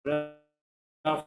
5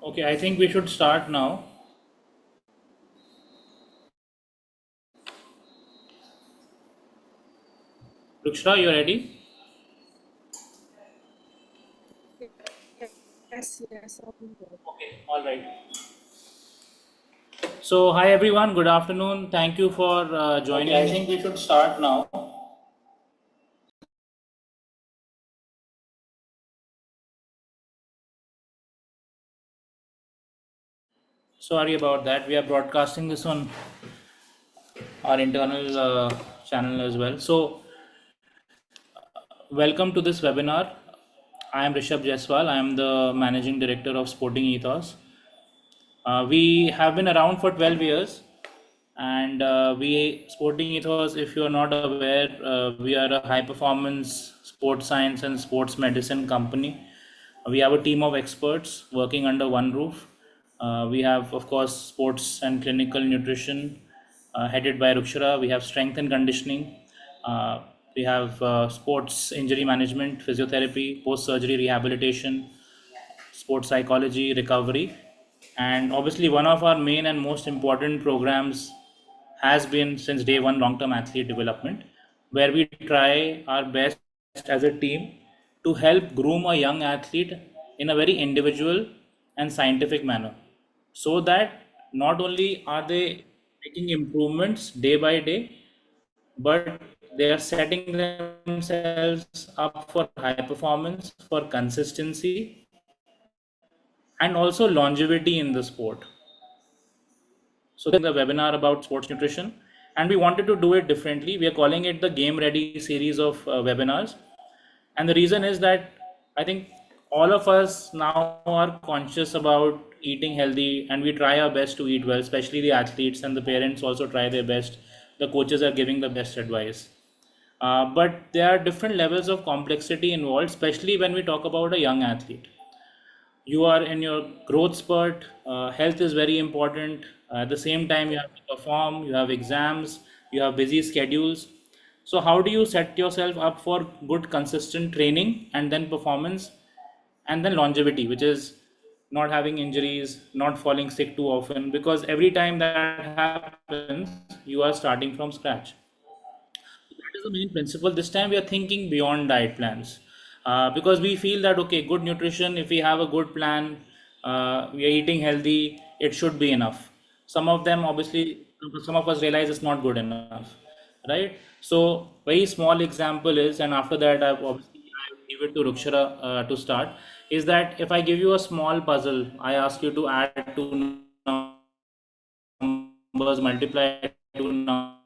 Okay, I think we should start now. Rukshra, you ready? Yes, I'll be there. Okay, all right. So, hi everyone, good afternoon. Thank you for joining. Okay, I think we should start now. Sorry about that. We are broadcasting this on our internal channel as well. So, welcome to this webinar. I am Rishabh Jaiswal. I am the Managing Director of Sporting Ethos. We have been around for 12 years, and we Sporting Ethos, if you are not aware, we are a high performance sports science and sports medicine company. We have a team of experts working under one roof. We have, of course, sports and clinical nutrition headed by Rukshara. We have strength and conditioning. Uh, we have sports injury management, physiotherapy, post surgery rehabilitation, sports psychology, recovery. And obviously, one of our main and most important programs has been since day one long term athlete development, where we try our best as a team to help groom a young athlete in a very individual and scientific manner, so that not only are they making improvements day by day, but they are setting themselves up for high performance, for consistency, and also longevity in the sport. So the webinar about sports nutrition, and we wanted to do it differently. We are calling it the Game Ready series of webinars, and the reason is that I think all of us now are conscious about eating healthy, and we try our best to eat well. Especially the athletes and the parents also try their best. The coaches are giving the best advice. But there are different levels of complexity involved, especially when we talk about a young athlete. You are in your growth spurt. Health is very important. At the same time, you have to perform, you have exams, you have busy schedules. So how do you set yourself up for good consistent training and then performance and then longevity, which is not having injuries, not falling sick too often, because every time that happens you are starting from scratch. That is the main principle. This time we are thinking beyond diet plans, because we feel that okay, good nutrition. If we have a good plan, we are eating healthy. It should be enough. Some of them obviously, some of us realize it's not good enough, right? So very small example is, and after that I give it to Rukshara to start. Is that if I give you a small puzzle, I ask you to add two numbers, multiply two numbers,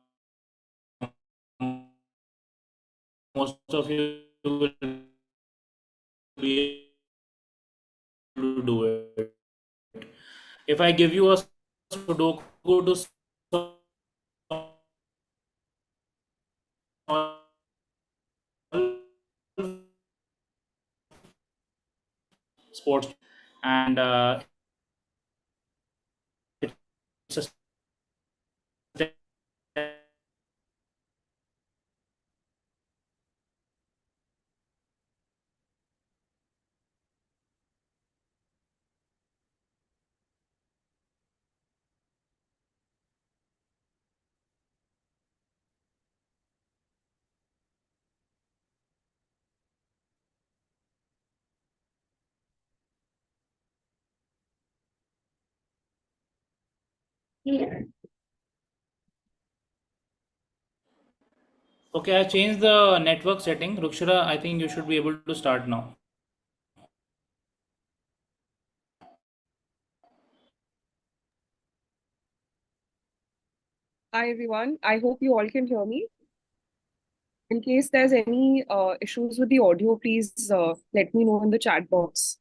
most of you will be If I give you a Sudoku to solve sports, and it's a Okay, I changed the network setting. Rukshara, I think you should be able to start now. Hi everyone. I hope you all can hear me. In case there's any issues with the audio, please let me know in the chat box.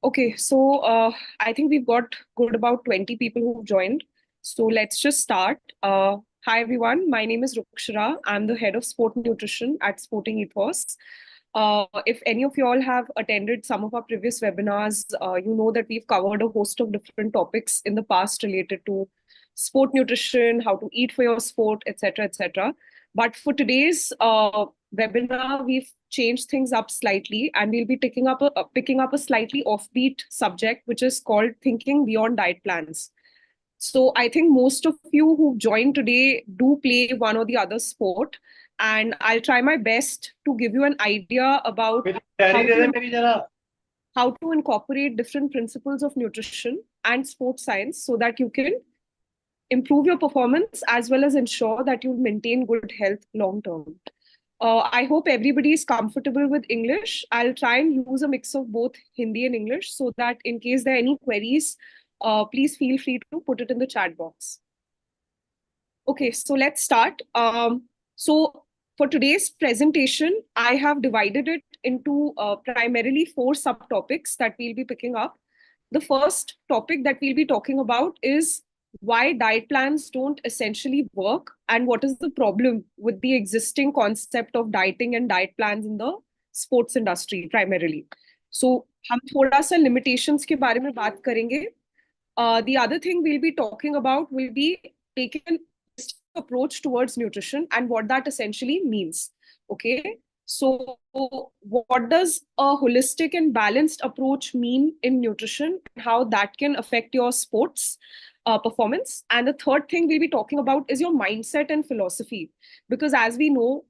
Okay, so I think we've got good about 20 people who've joined. So let's just start. Hi everyone. My name is Rukshara. I'm the head of sport nutrition at Sporting Ethos. If any of you all have attended some of our previous webinars, you know that we've covered a host of different topics in the past related to sport nutrition, how to eat for your sport, etc., etc. But for today's webinar, we've changed things up slightly, and we'll be picking up a slightly offbeat subject, which is called thinking beyond diet plans. So I think most of you who've joined today do play one or the other sport, and I'll try my best to give you an idea about how to incorporate different principles of nutrition and sports science so that you can improve your performance as well as ensure that you maintain good health long term. I hope everybody is comfortable with English. I'll try and use a mix of both Hindi and English so that in case there are any queries, please feel free to put it in the chat box. Okay, so let's start. So for today's presentation, I have divided it into primarily 4 subtopics that we'll be picking up. The first topic that we'll be talking about is why diet plans don't essentially work and what is the problem with the existing concept of dieting and diet plans in the sports industry primarily. So हम थोड़ा सा limitations के बारे में बात करेंगे. The other thing we'll be talking about will be taking an approach towards nutrition and what that essentially means. Okay. So, what does a holistic and balanced approach mean in nutrition? How that can affect your sports performance? And the third thing we'll be talking about is your mindset and philosophy, because as we know,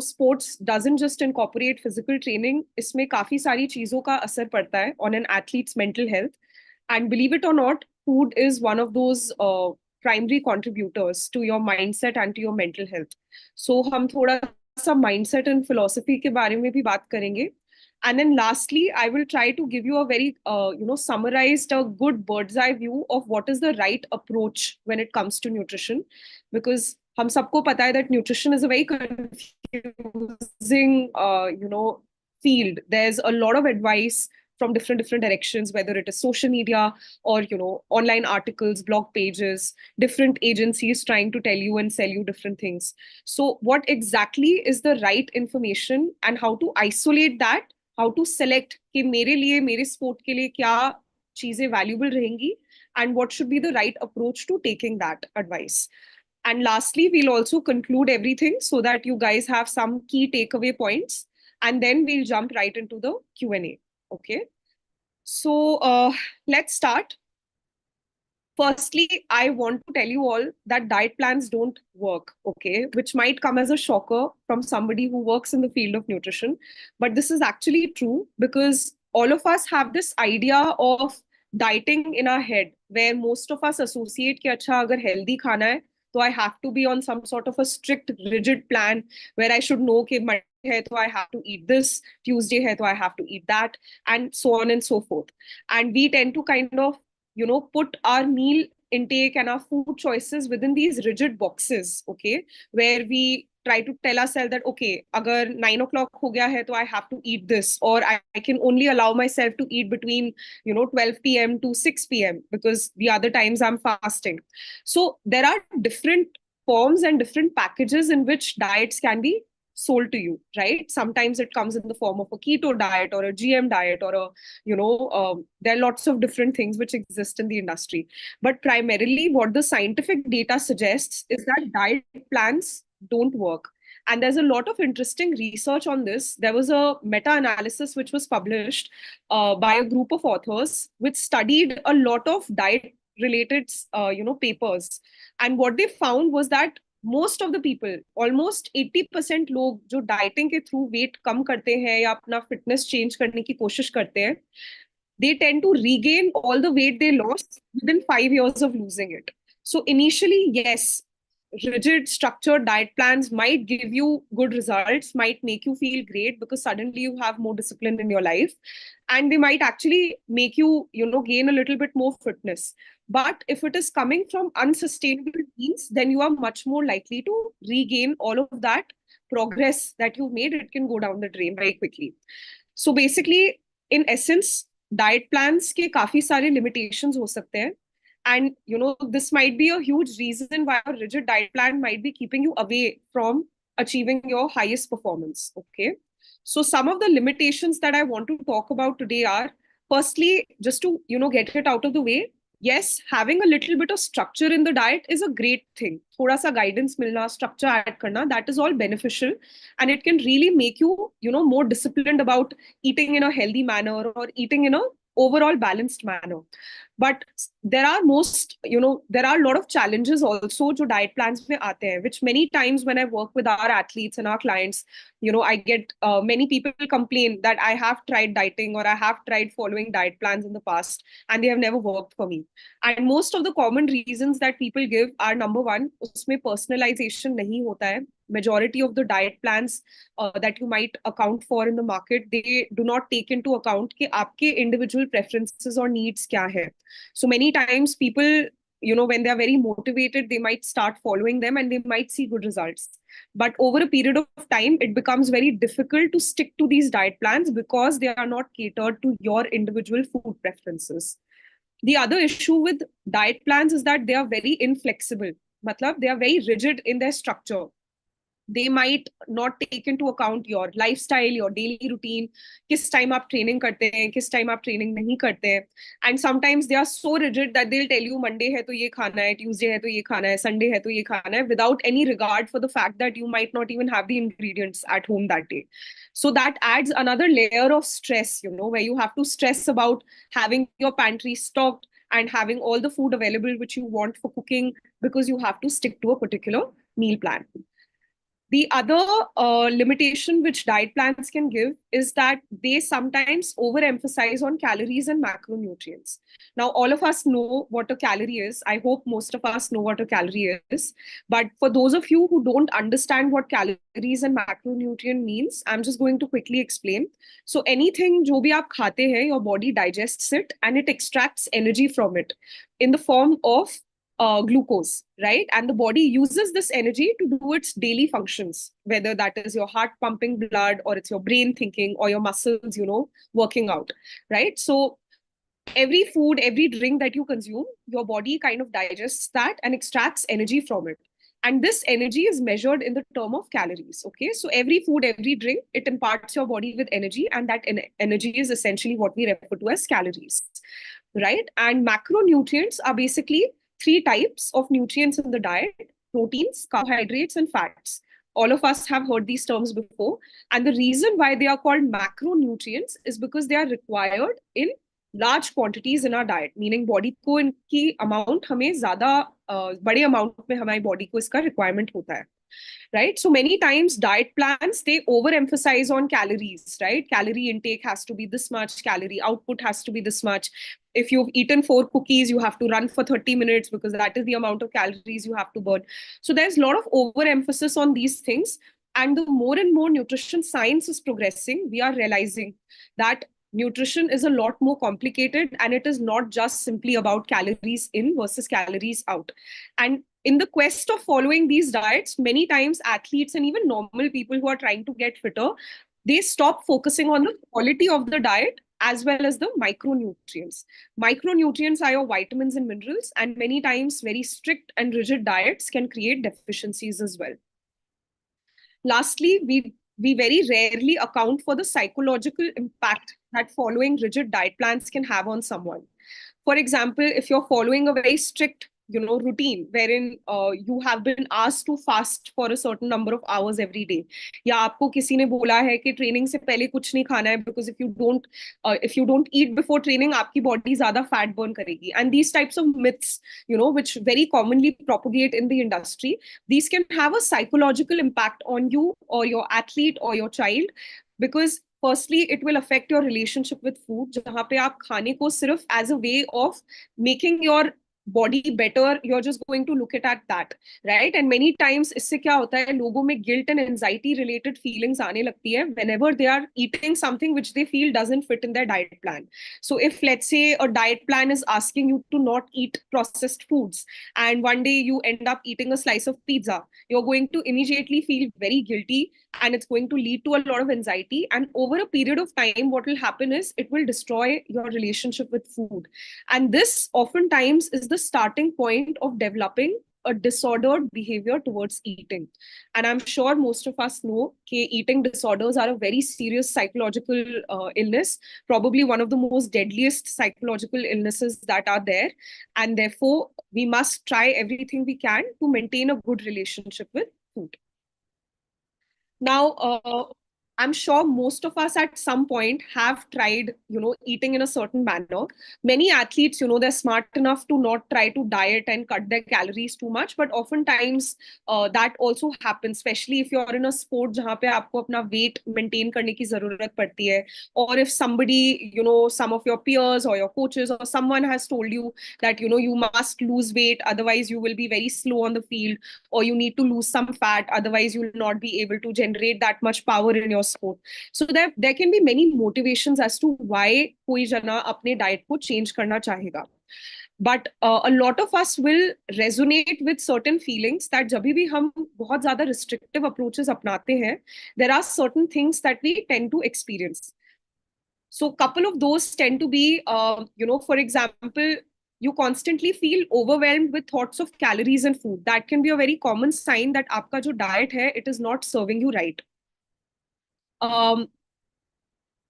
sports doesn't just incorporate physical training. इसमें काफी सारी चीजों का असर पड़ता है on an athlete's mental health. And believe it or not, food is one of those primary contributors to your mindset and to your mental health. So हम थोड़ा सा mindset and philosophy के बारे में भी बात करेंगे. And then lastly, I will try to give you a very, summarized, a good bird's eye view of what is the right approach when it comes to nutrition. Because हम सबको पता है that nutrition is a very confusing, field. There's a lot of advice from different directions, whether it is social media or online articles, blog pages, different agencies trying to tell you and sell you different things. So what exactly is the right information and how to isolate that, how to select कि मेरे लिए मेरे sport के लिए क्या चीजें valuable रहेंगी, and what should be the right approach to taking that advice. And lastly, we'll also conclude everything so that you guys have some key takeaway points, and then we'll jump right into the Q&A. Okay. So let's start. Firstly, I want to tell you all that diet plans don't work, okay, which might come as a shocker from somebody who works in the field of nutrition. But this is actually true because all of us have this idea of dieting in our head where most of us associate कि अच्छा अगर healthy खाना है तो I have to be on some sort of a strict, rigid plan where I should know कि Monday है तो I have to eat this, Tuesday है तो I have to eat that, and so on and so forth. And we tend to kind of put our meal intake and our food choices within these rigid boxes, okay, where we try to tell ourselves that, okay, agar 9 o'clock ho gaya hai, to I have to eat this, or I can only allow myself to eat between, 12 p.m. to 6 p.m. because the other times I'm fasting. So there are different forms and different packages in which diets can be sold to you, right? Sometimes it comes in the form of a keto diet or a GM diet or a, there are lots of different things which exist in the industry. But primarily, what the scientific data suggests is that diet plans don't work. And there's a lot of interesting research on this. There was a meta analysis which was published by a group of authors which studied a lot of diet related papers. And what they found was that most of the people, almost 80% लोग जो dieting के through weight कम करते हैं या अपना fitness change करने की कोशिश करते हैं, they tend to regain all the weight they lost within 5 years of losing it. So initially, yes, rigid structured diet plans might give you good results, might make you feel great because suddenly you have more discipline in your life, and they might actually make you, gain a little bit more fitness. But if it is coming from unsustainable means, then you are much more likely to regain all of that progress that you've made. It can go down the drain very quickly. So basically, in essence, diet plans के काफी सारे limitations हो सकते हैं. And this might be a huge reason why a rigid diet plan might be keeping you away from achieving your highest performance. Okay. So some of the limitations that I want to talk about today are, firstly, just to get it out of the way, yes, having a little bit of structure in the diet is a great thing. Thoda sa guidance milna, structure add karna, that is all beneficial, and it can really make you, more disciplined about eating in a healthy manner or eating in a overall balanced manner. But there are there are a lot of challenges also jo diet plans mein aate hain, which many times when I work with our athletes and our clients, I get many people complain that I have tried dieting or I have tried following diet plans in the past and they have never worked for me. And most of the common reasons that people give are, number one, usme personalization nahi hota hai. Majority of the diet plans that you might account for in the market, they do not take into account कि आपके individual preferences or needs क्या है. So many times people, when they are very motivated, they might start following them and they might see good results. But over a period of time, it becomes very difficult to stick to these diet plans because they are not catered to your individual food preferences. The other issue with diet plans is that they are very inflexible. Matlab, they are very rigid in their structure. They might not take into account your lifestyle, your daily routine, किस time आप training करते हैं, किस time आप training नहीं करते हैं. And sometimes they are so rigid that they'll tell you Monday है तो ये खाना है, Tuesday है तो ये खाना है, Sunday है तो ये खाना है, without any regard for the fact that you might not even have the ingredients at home that day. So that adds another layer of stress, where you have to stress about having your pantry stocked and having all the food available which you want for cooking because you have to stick to a particular meal plan. The other limitation which diet plans can give is that they sometimes overemphasize on calories and macronutrients. Now, all of us know what a calorie is. I hope most of us know what a calorie is. But for those of you who don't understand what calories and macronutrient means, I'm just going to quickly explain. So anything जो भी आप खाते हैं, your body digests it and it extracts energy from it in the form of glucose, right? And the body uses this energy to do its daily functions, whether that is your heart pumping blood or it's your brain thinking or your muscles, working out, right? So every food, every drink that you consume, your body kind of digests that and extracts energy from it. And this energy is measured in the term of calories. Okay. So every food, every drink, it imparts your body with energy. And that energy is essentially what we refer to as calories. Right. And macronutrients are basically three types of nutrients in the diet: proteins, carbohydrates, and fats. All of us have heard these terms before. And the reason why they are called macronutrients is because they are required in large quantities in our diet, meaning body को इनकी amount हमें ज़्यादा बड़े amount में हमारी body को इसका requirement होता है. Right? So many times diet plans, they overemphasize on calories, right? Calorie intake has to be this much, calorie output has to be this much. If you've eaten 4 cookies, you have to run for 30 minutes because that is the amount of calories you have to burn. So there's a lot of overemphasis on these things. And the more and more nutrition science is progressing, we are realizing that Nutrition is a lot more complicated, and it is not just simply about calories in versus calories out. And in the quest of following these diets, many times athletes and even normal people who are trying to get fitter, they stop focusing on the quality of the diet as well as the micronutrients. Micronutrients are your vitamins and minerals, and many times very strict and rigid diets can create deficiencies as well. Lastly, we very rarely account for the psychological impact that following rigid diet plans can have on someone. For example, if you're following a very strict routine wherein you have been asked to fast for a certain number of hours every day, या आपको किसी ने बोला है कि training से पहले कुछ नहीं खाना है because if you don't eat before training आपकी body ज़्यादा fat burn करेगी, and these types of myths which very commonly propagate in the industry, these can have a psychological impact on you or your athlete or your child, because firstly it will affect your relationship with food, जहाँ पे आप खाने को सिर्फ as a way of making your body better, you're just going to look at that, right? And many times इससे क्या होता है, लोगों में guilt and anxiety related feelings आने लगती है whenever they are eating something which they feel doesn't fit in their diet plan. So if let's say a diet plan is asking you to not eat processed foods, and one day you end up eating a slice of pizza, you're going to immediately feel very guilty, and it's going to lead to a lot of anxiety. And over a period of time, what will happen is it will destroy your relationship with food. And this oftentimes is the starting point of developing a disordered behavior towards eating. And I'm sure most of us know that eating disorders are a very serious psychological illness, probably one of the most deadliest psychological illnesses that are there. And therefore, we must try everything we can to maintain a good relationship with food. Now, I'm sure most of us at some point have tried, eating in a certain manner. Many athletes, they're smart enough to not try to diet and cut their calories too much, but oftentimes that also happens, especially if you're in a sport जहाँ पे आपको अपना weight maintain करने की जरूरत पड़ती है, or if somebody, some of your peers or your coaches or someone has told you that, you must lose weight, otherwise you will be very slow on the field, or you need to lose some fat, otherwise you will not be able to generate that much power in your sport. So there can be many motivations as to why कोई जना अपने diet को change करना चाहेगा. But a lot of us will resonate with certain feelings that जब भी हम बहुत ज़्यादा restrictive approaches अपनाते हैं, there are certain things that we tend to experience. So couple of those tend to be, for example, you constantly feel overwhelmed with thoughts of calories and food. That can be a very common sign that आपका जो diet है, it is not serving you right.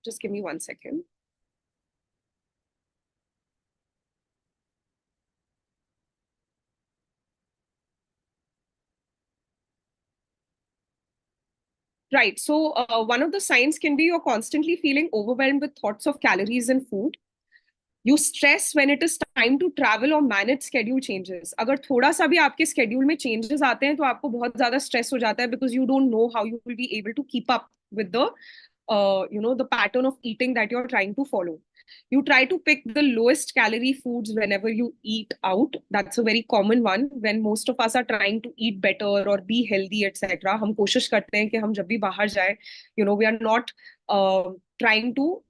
Just give me 1 second. Right. So one of the signs can be you're constantly feeling overwhelmed with thoughts of calories and food. You stress when it is time to travel or manage schedule changes. अगर थोड़ा सा भी आपके schedule में changes आते हैं तो आपको बहुत ज़्यादा stress हो जाता है, because you don't know how you will be able to keep up with the the pattern of eating that you're trying to follow. You try to pick the lowest calorie foods whenever you eat out. That's a very common one when most of us are trying to eat better or be healthy, etc. हम कोशिश करते हैं कि हम जब भी बाहर जाए, we are not trying to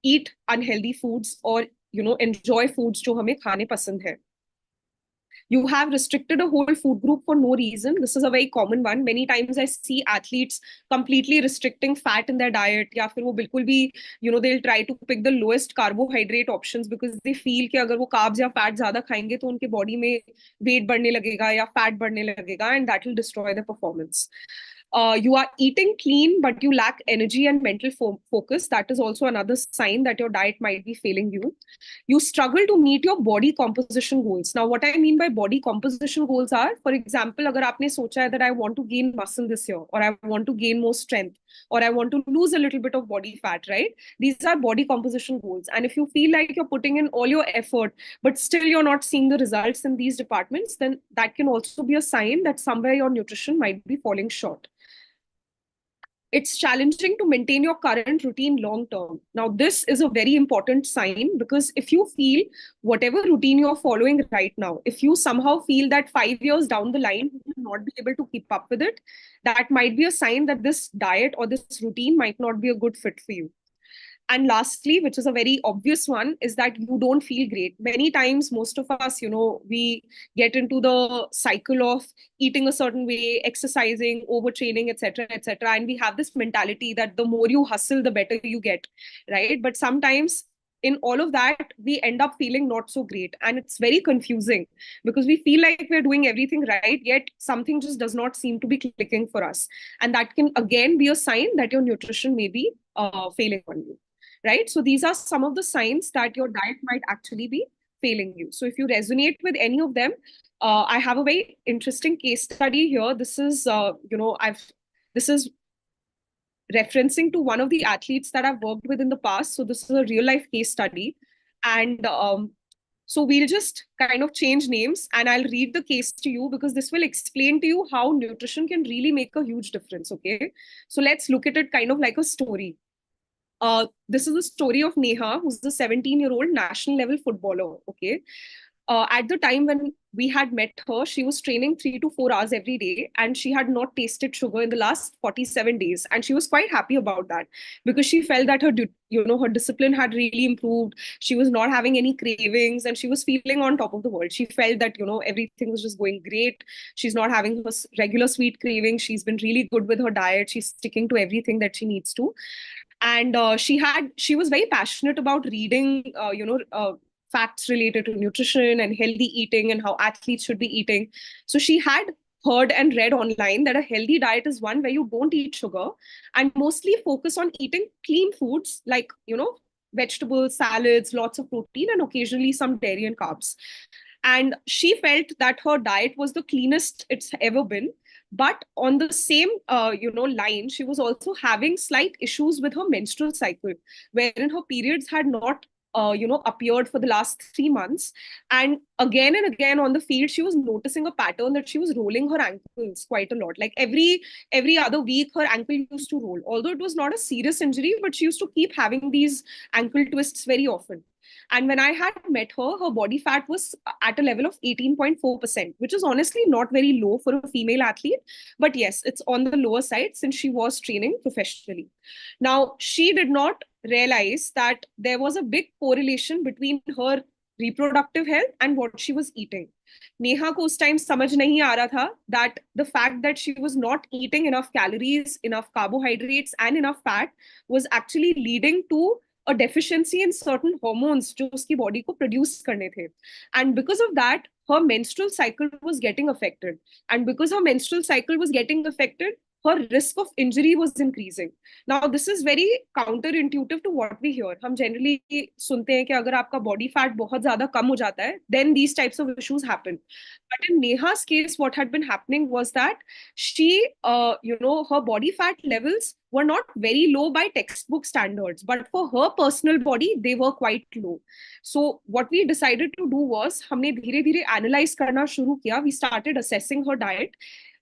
eat unhealthy foods or enjoy foods जो हमें खाने पसंद है. You have restricted a whole food group for no reason. This is a very common one. Many times I see athletes completely restricting fat in their diet, या फिर वो बिल्कुल भी they'll try to pick the lowest carbohydrate options because they feel कि अगर वो carbs या fat ज्यादा खाएंगे तो उनके body में weight बढ़ने लगेगा या fat बढ़ने लगेगा, and that will destroy their performance. You are eating clean, but you lack energy and mental focus. That is also another sign that your diet might be failing you. You struggle to meet your body composition goals. Now, what I mean by body composition goals are, for example, अगर आपने सोचा है that I want to gain muscle this year, or I want to gain more strength, or I want to lose a little bit of body fat, right? These are body composition goals. And if you feel like you're putting in all your effort, but still you're not seeing the results in these departments, then that can also be a sign that somewhere your nutrition might be falling short. It's challenging to maintain your current routine long term. Now, this is a very important sign, because if you feel whatever routine you're following right now, if you somehow feel that 5 years down the line, you will not be able to keep up with it, that might be a sign that this diet or this routine might not be a good fit for you. And lastly, which is a very obvious one, is that you don't feel great. Many times, most of us, we get into the cycle of eating a certain way, exercising, overtraining, etc., etc. And we have this mentality that the more you hustle, the better you get, right? But sometimes in all of that, we end up feeling not so great. And it's very confusing because we feel like we're doing everything right, yet something just does not seem to be clicking for us. And that can again be a sign that your nutrition may be failing on you, right? So these are some of the signs that your diet might actually be failing you. So if you resonate with any of them, I have a very interesting case study here. This is referencing to one of the athletes that I've worked with in the past. So this is a real life case study. And so we'll just kind of change names and I'll read the case to you because this will explain to you how nutrition can really make a huge difference. Okay. So let's look at it kind of like a story. This is the story of Neha, who's the 17-year-old national level footballer. Okay. At the time when we had met her, she was training 3 to 4 hours every day and she had not tasted sugar in the last 47 days. And she was quite happy about that because she felt that her discipline had really improved. She was not having any cravings and she was feeling on top of the world. She felt that, everything was just going great. She's not having her regular sweet cravings. She's been really good with her diet. She's sticking to everything that she needs to. And she was very passionate about reading facts related to nutrition and healthy eating and how athletes should be eating. So she had heard and read online that a healthy diet is one where you don't eat sugar and mostly focus on eating clean foods like vegetables, salads, lots of protein, and occasionally some dairy and carbs. And she felt that her diet was the cleanest it's ever been. But on the same line, she was also having slight issues with her menstrual cycle, wherein her periods had not appeared for the last 3 months. And again on the field, she was noticing a pattern that she was rolling her ankles quite a lot. Like every other week, her ankle used to roll. Although it was not a serious injury, but she used to keep having these ankle twists very often. And when I had met her, her body fat was at a level of 18.4%, which is honestly not very low for a female athlete. But yes, it's on the lower side since she was training professionally. Now, she did not realize that there was a big correlation between her reproductive health and what she was eating. Neha को उस time समझ नहीं आ रहा था that the fact that she was not eating enough calories, enough carbohydrates, and enough fat was actually leading to a deficiency in certain hormones जो उसकी body को produce करने थे. And because of that, her menstrual cycle was getting affected. And because her menstrual cycle was getting affected, her risk of injury was increasing. Now, this is very counterintuitive to what we hear. हम generally सुनते हैं कि अगर आपका body fat बहुत ज़्यादा कम हो जाता है, then these types of issues happen. But in Neha's case, what had been happening was that her body fat levels were not very low by textbook standards, but for her personal body, they were quite low. So what we decided to do was, हमने धीरे धीरे analyze करना शुरू किया. We started assessing her diet.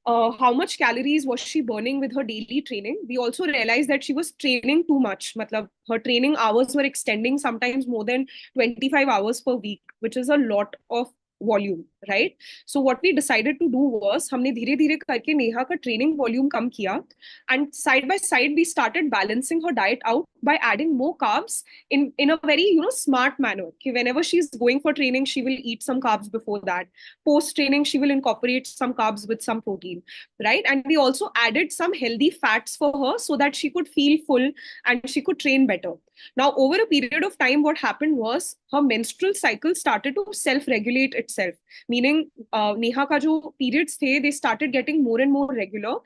How much calories was she burning with her daily training? We also realized that she was training too much. Matlab, her training hours were extending sometimes more than 25 hours per week, which is a lot of volume, right? So what we decided to do was, हमने धीरे धीरे करके नेहा का training volume कम किया, and side by side we started balancing her diet out by adding more carbs in a very smart manner. कि whenever she's going for training, she will eat some carbs before that. Post training, she will incorporate some carbs with some protein, right? And we also added some healthy fats for her so that she could feel full and she could train better. Now, over a period of time, what happened was her menstrual cycle started to self-regulate itself. Meaning, Neha ka jo periods the, they started getting more and more regular.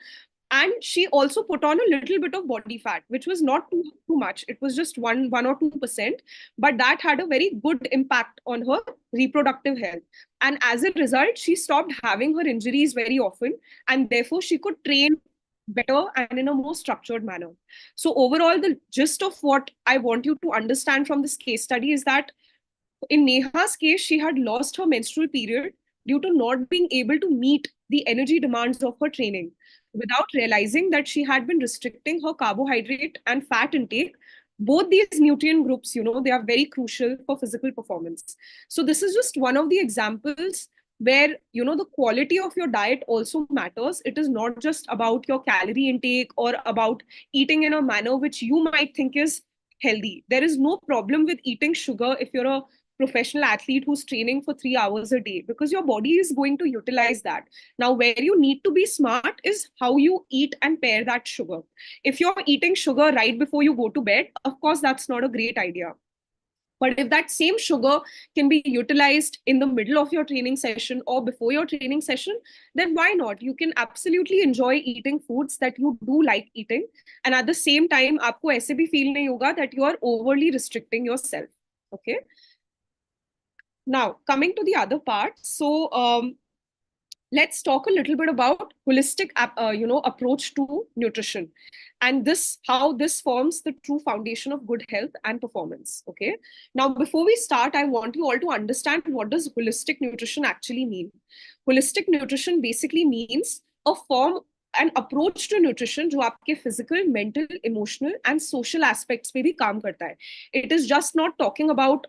And she also put on a little bit of body fat, which was not too much. It was just 1 or 2%, but that had a very good impact on her reproductive health. And as a result, she stopped having her injuries very often, and therefore she could train better and in a more structured manner. So overall, the gist of what I want you to understand from this case study is that in Neha's case, she had lost her menstrual period due to not being able to meet the energy demands of her training without realizing that she had been restricting her carbohydrate and fat intake. Both these nutrient groups, they are very crucial for physical performance. So this is just one of the examples where the quality of your diet also matters. It is not just about your calorie intake or about eating in a manner which you might think is healthy. There is no problem with eating sugar if you're a professional athlete who's training for 3 hours a day, because your body is going to utilize that. Now, where you need to be smart is how you eat and pair that sugar. If you're eating sugar right before you go to bed, of course, that's not a great idea. But if that same sugar can be utilized in the middle of your training session or before your training session, then why not? You can absolutely enjoy eating foods that you do like eating. And at the same time, आपको ऐसे भी feel नहीं होगा that you are overly restricting yourself. Okay. Now, coming to the other part. So, let's talk a little bit about holistic approach to nutrition, and this how this forms the true foundation of good health and performance. Okay, now before we start, I want you all to understand, what does holistic nutrition actually mean. Holistic nutrition basically means a form, an approach to nutrition जो आपके physical, mental, emotional and social aspects पे भी काम करता है. It is just not talking about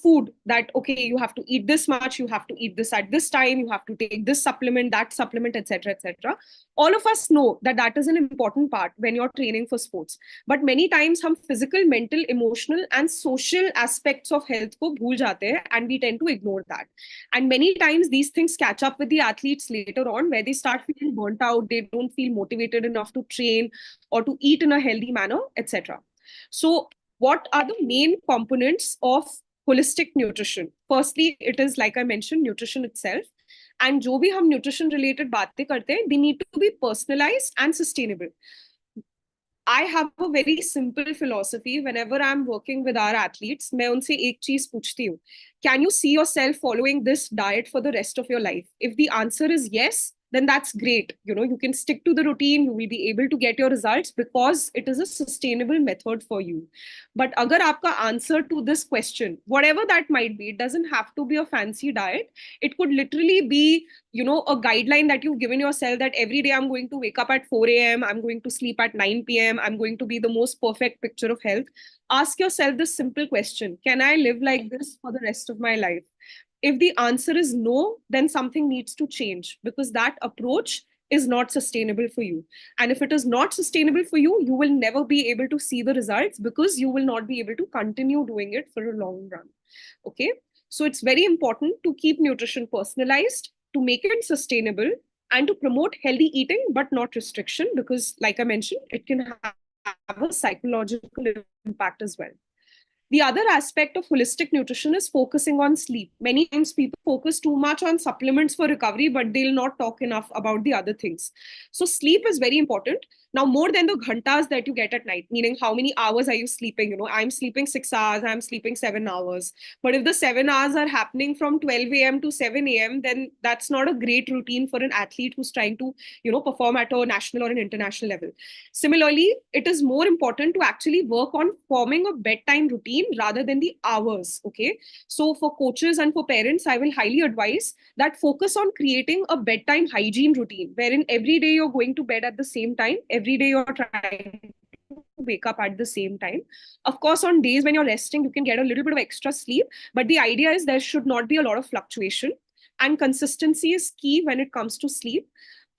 food, that okay, you have to eat this much, you have to eat this at this time, you have to take this supplement, that supplement, etc., etc. All of us know that that is an important part when you're training for sports, but many times हम physical, mental, emotional and social aspects of health को भूल जाते हैं, and we tend to ignore that. And many times these things catch up with the athletes later on, where they start feeling burnt out, they don't feel motivated enough to train or to eat in a healthy manner, etc. So what are the main components of holistic nutrition? Firstly, it is, like I mentioned, nutrition itself. And जो भी हम nutrition related बातें करते हैं, they need to be personalized and sustainable. I have a very simple philosophy whenever I'm working with our athletes. मैं उनसे एक चीज पूछती हूँ, can you see yourself following this diet for the rest of your life? If the answer is yes, then that's great. You can stick to the routine, you will be able to get your results because it is a sustainable method for you. But agar aapka answer to this question, whatever that might be, it doesn't have to be a fancy diet. It could literally be, a guideline that you've given yourself, that every day I'm going to wake up at 4 a.m., I'm going to sleep at 9 p.m., I'm going to be the most perfect picture of health. Ask yourself this simple question: can I live like this for the rest of my life? If the answer is no, then something needs to change, because that approach is not sustainable for you. And if it is not sustainable for you, you will never be able to see the results, because you will not be able to continue doing it for a long run. Okay. So it's very important to keep nutrition personalized, to make it sustainable, and to promote healthy eating, but not restriction, because like I mentioned, it can have a psychological impact as well. The other aspect of holistic nutrition is focusing on sleep. Many times people focus too much on supplements for recovery, but they'll not talk enough about the other things. So sleep is very important. Now, more than the ghantas that you get at night, meaning how many hours are you sleeping? I'm sleeping 6 hours, I'm sleeping 7 hours. But if the 7 hours are happening from 12 a.m. to 7 a.m., then that's not a great routine for an athlete who's trying to, perform at a national or an international level. Similarly, it is more important to actually work on forming a bedtime routine rather than the hours. Okay. So for coaches and for parents, I will highly advise that focus on creating a bedtime hygiene routine, wherein every day you're going to bed at the same time, every day you're trying to wake up at the same time. Of course, on days when you're resting, you can get a little bit of extra sleep, but the idea is there should not be a lot of fluctuation, and consistency is key when it comes to sleep.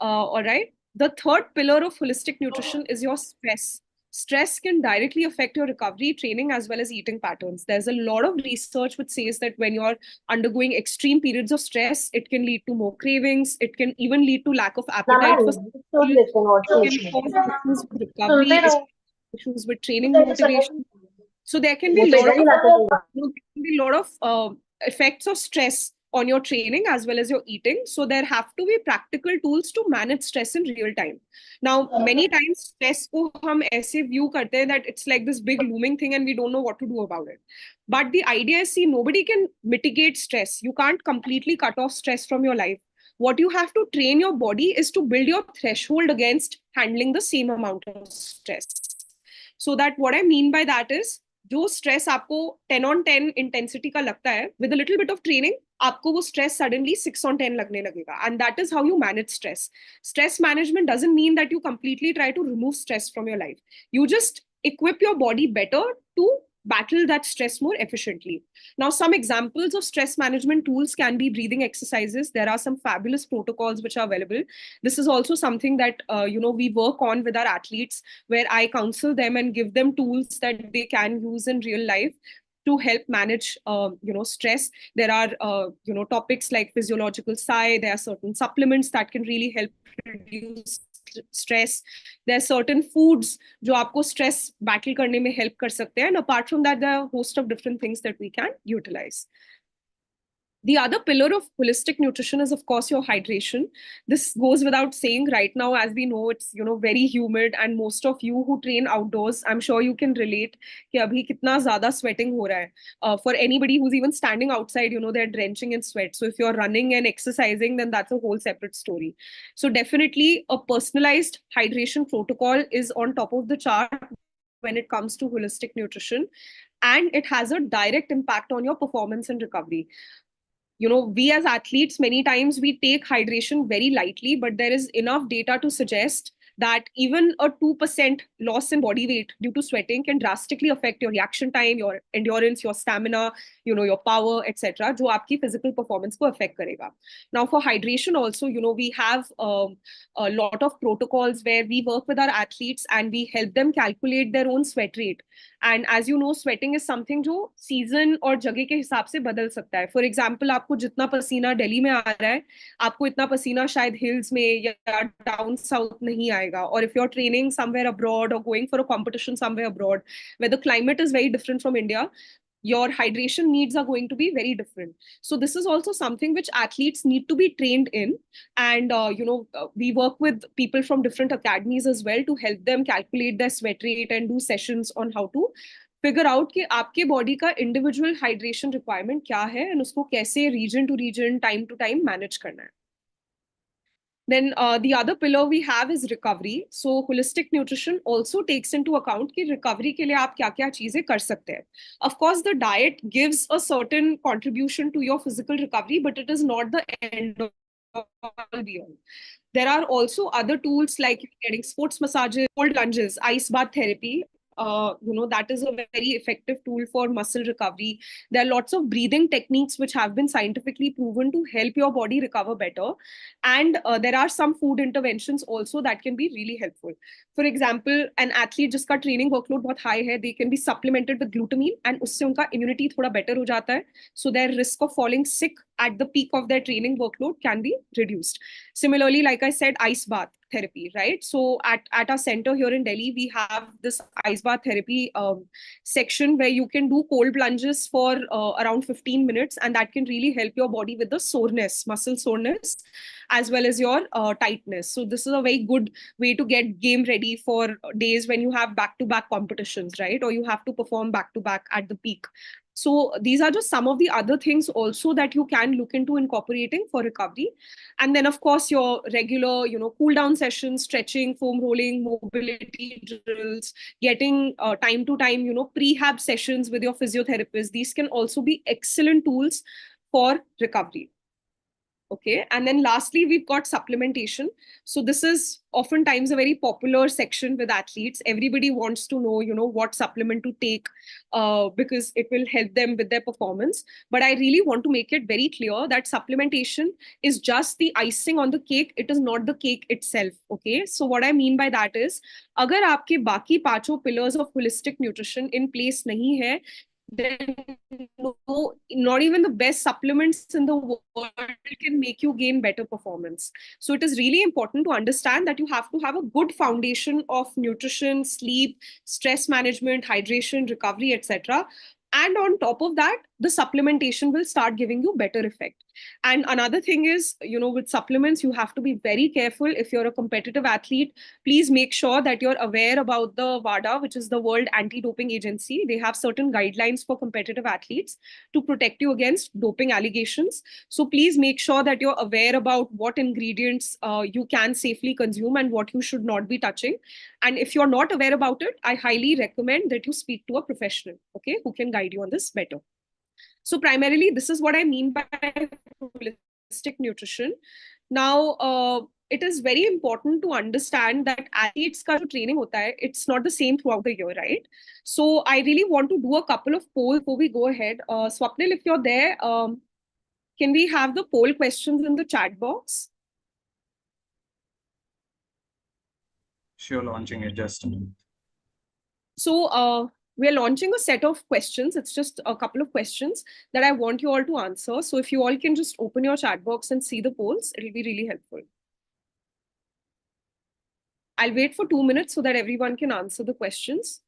All right. The third pillar of holistic nutrition is your stress. Stress can directly affect your recovery, training, as well as eating patterns. There's a lot of research which says that when you're undergoing extreme periods of stress, it can lead to more cravings. It can even lead to lack of appetite for food. It can cause issues with recovery, issues with training motivation. So there can be a lot of effects of stress on your training as well as your eating. So there have to be practical tools to manage stress in real time. Now, many times stress ko hum aise view karte hain that it's like this big looming thing and we don't know what to do about it. But the idea is, see, nobody can mitigate stress. You can't completely cut off stress from your life. What you have to train your body is to build your threshold against handling the same amount of stress. So that what I mean by that is, जो stress आपको 10 on 10 intensity का लगता है, with a little bit of training आपको वो stress suddenly 6 on 10 लगने लगेगा. And that is how you manage stress. Stress management doesn't mean that you completely try to remove stress from your life. You just equip your body better to battle that stress more efficiently. Now, some examples of stress management tools can be breathing exercises. There are some fabulous protocols which are available. This is also something that we work on with our athletes, where I counsel them and give them tools that they can use in real life to help manage stress. There are topics like physiological sigh. There are certain supplements that can really help reduce stress. There are certain foods जो आपको stress battle करने में help कर सकते हैं. And apart from that, there are a host of different things that we can utilize. The other pillar of holistic nutrition is, of course, your hydration. This goes without saying. Right now, as we know, it's very humid, and most of you who train outdoors, I'm sure you can relate कि अभी कितना ज़्यादा sweating हो रहा है. For anybody who's even standing outside, they're drenching in sweat. So if you're running and exercising, then that's a whole separate story. So definitely, a personalized hydration protocol is on top of the chart when it comes to holistic nutrition, and it has a direct impact on your performance and recovery. We as athletes, many times we take hydration very lightly, but there is enough data to suggest that even a 2% loss in body weight due to sweating can drastically affect your reaction time, your endurance, your stamina, your power, etc., जो आपकी physical performance को affect करेगा. Now, for hydration also, we have a lot of protocols where we work with our athletes and we help them calculate their own sweat rate. And as you know, sweating is something जो season और जगह के हिसाब से बदल सकता है. For example, आपको जितना पसीना दिल्ली में आ रहा है, आपको इतना पसीना शायद hills में या down south नहीं आएगा. Or if you're training somewhere abroad or going for a competition somewhere abroad, where the climate is very different from India, your hydration needs are going to be very different. So this is also something which athletes need to be trained in. And, we work with people from different academies as well to help them calculate their sweat rate and do sessions on how to figure out कि आपके body का individual hydration requirement क्या है and उसको कैसे region to region, time to time manage करना है. Then the other pillar we have is recovery. So holistic nutrition also takes into account कि recovery के लिए आप क्या-क्या चीजें कर सकते हैं. Of course, the diet gives a certain contribution to your physical recovery, but it is not the end all be all. There are also other tools like getting sports massages, cold plunges, ice bath therapy. That is a very effective tool for muscle recovery. There are lots of breathing techniques which have been scientifically proven to help your body recover better. And there are some food interventions also that can be really helpful. For example, an athlete जिसका training workload बहुत high है, they can be supplemented with glutamine and उससे उनका immunity थोड़ा better हो जाता है. So their risk of falling sick at the peak of their training workload can be reduced. Similarly, like I said, ice bath therapy, right? So at our center here in Delhi, we have this ice bath therapy section where you can do cold plunges for around 15 minutes, and that can really help your body with the soreness, muscle soreness, as well as your tightness. So this is a very good way to get game ready for days when you have back-to-back competitions, right? Or you have to perform back-to-back at the peak. So these are just some of the other things also that you can look into incorporating for recovery. And then, of course, your regular, cool down sessions, stretching, foam rolling, mobility drills, getting time to time, prehab sessions with your physiotherapist. These can also be excellent tools for recovery. Okay. And then lastly, we've got supplementation. So this is oftentimes a very popular section with athletes. Everybody wants to know, what supplement to take because it will help them with their performance. But I really want to make it very clear that supplementation is just the icing on the cake. It is not the cake itself. Okay. So what I mean by that is, अगर आपके बाकी पांचों pillars of holistic nutrition in place नहीं है, then no, not even the best supplements in the world can make you gain better performance. So it is really important to understand that you have to have a good foundation of nutrition, sleep, stress management, hydration, recovery, etc. And on top of that, the supplementation will start giving you better effect. And another thing is, with supplements, you have to be very careful. If you're a competitive athlete, please make sure that you're aware about the WADA, which is the World Anti-Doping Agency. They have certain guidelines for competitive athletes to protect you against doping allegations. So please make sure that you're aware about what ingredients you can safely consume and what you should not be touching. And if you're not aware about it, I highly recommend that you speak to a professional, okay, who can guide you on this better. So primarily, this is what I mean by holistic nutrition. Now, it is very important to understand that athletes का जो training होता है, it's not the same throughout the year, right? So I really want to do a couple of polls before we go ahead. Swapnil, if you're there, can we have the poll questions in the chat box? Sure, launching it just a minute. So we're launching a set of questions. It's just a couple of questions that I want you all to answer. So if you all can just open your chat box and see the polls, it'll be really helpful. I'll wait for 2 minutes so that everyone can answer the questions.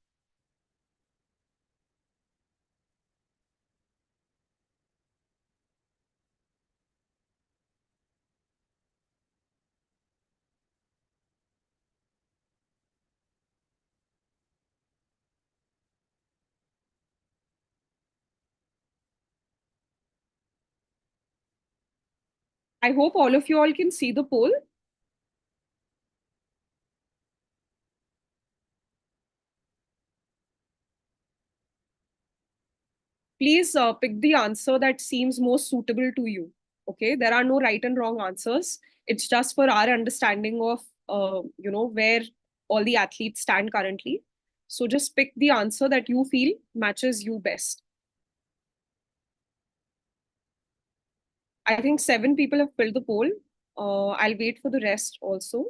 I hope all of you all can see the poll. Please pick the answer that seems most suitable to you. Okay, there are no right and wrong answers. It's just for our understanding of where all the athletes stand currently. So just pick the answer that you feel matches you best. I think 7 people have filled the poll. I'll wait for the rest also.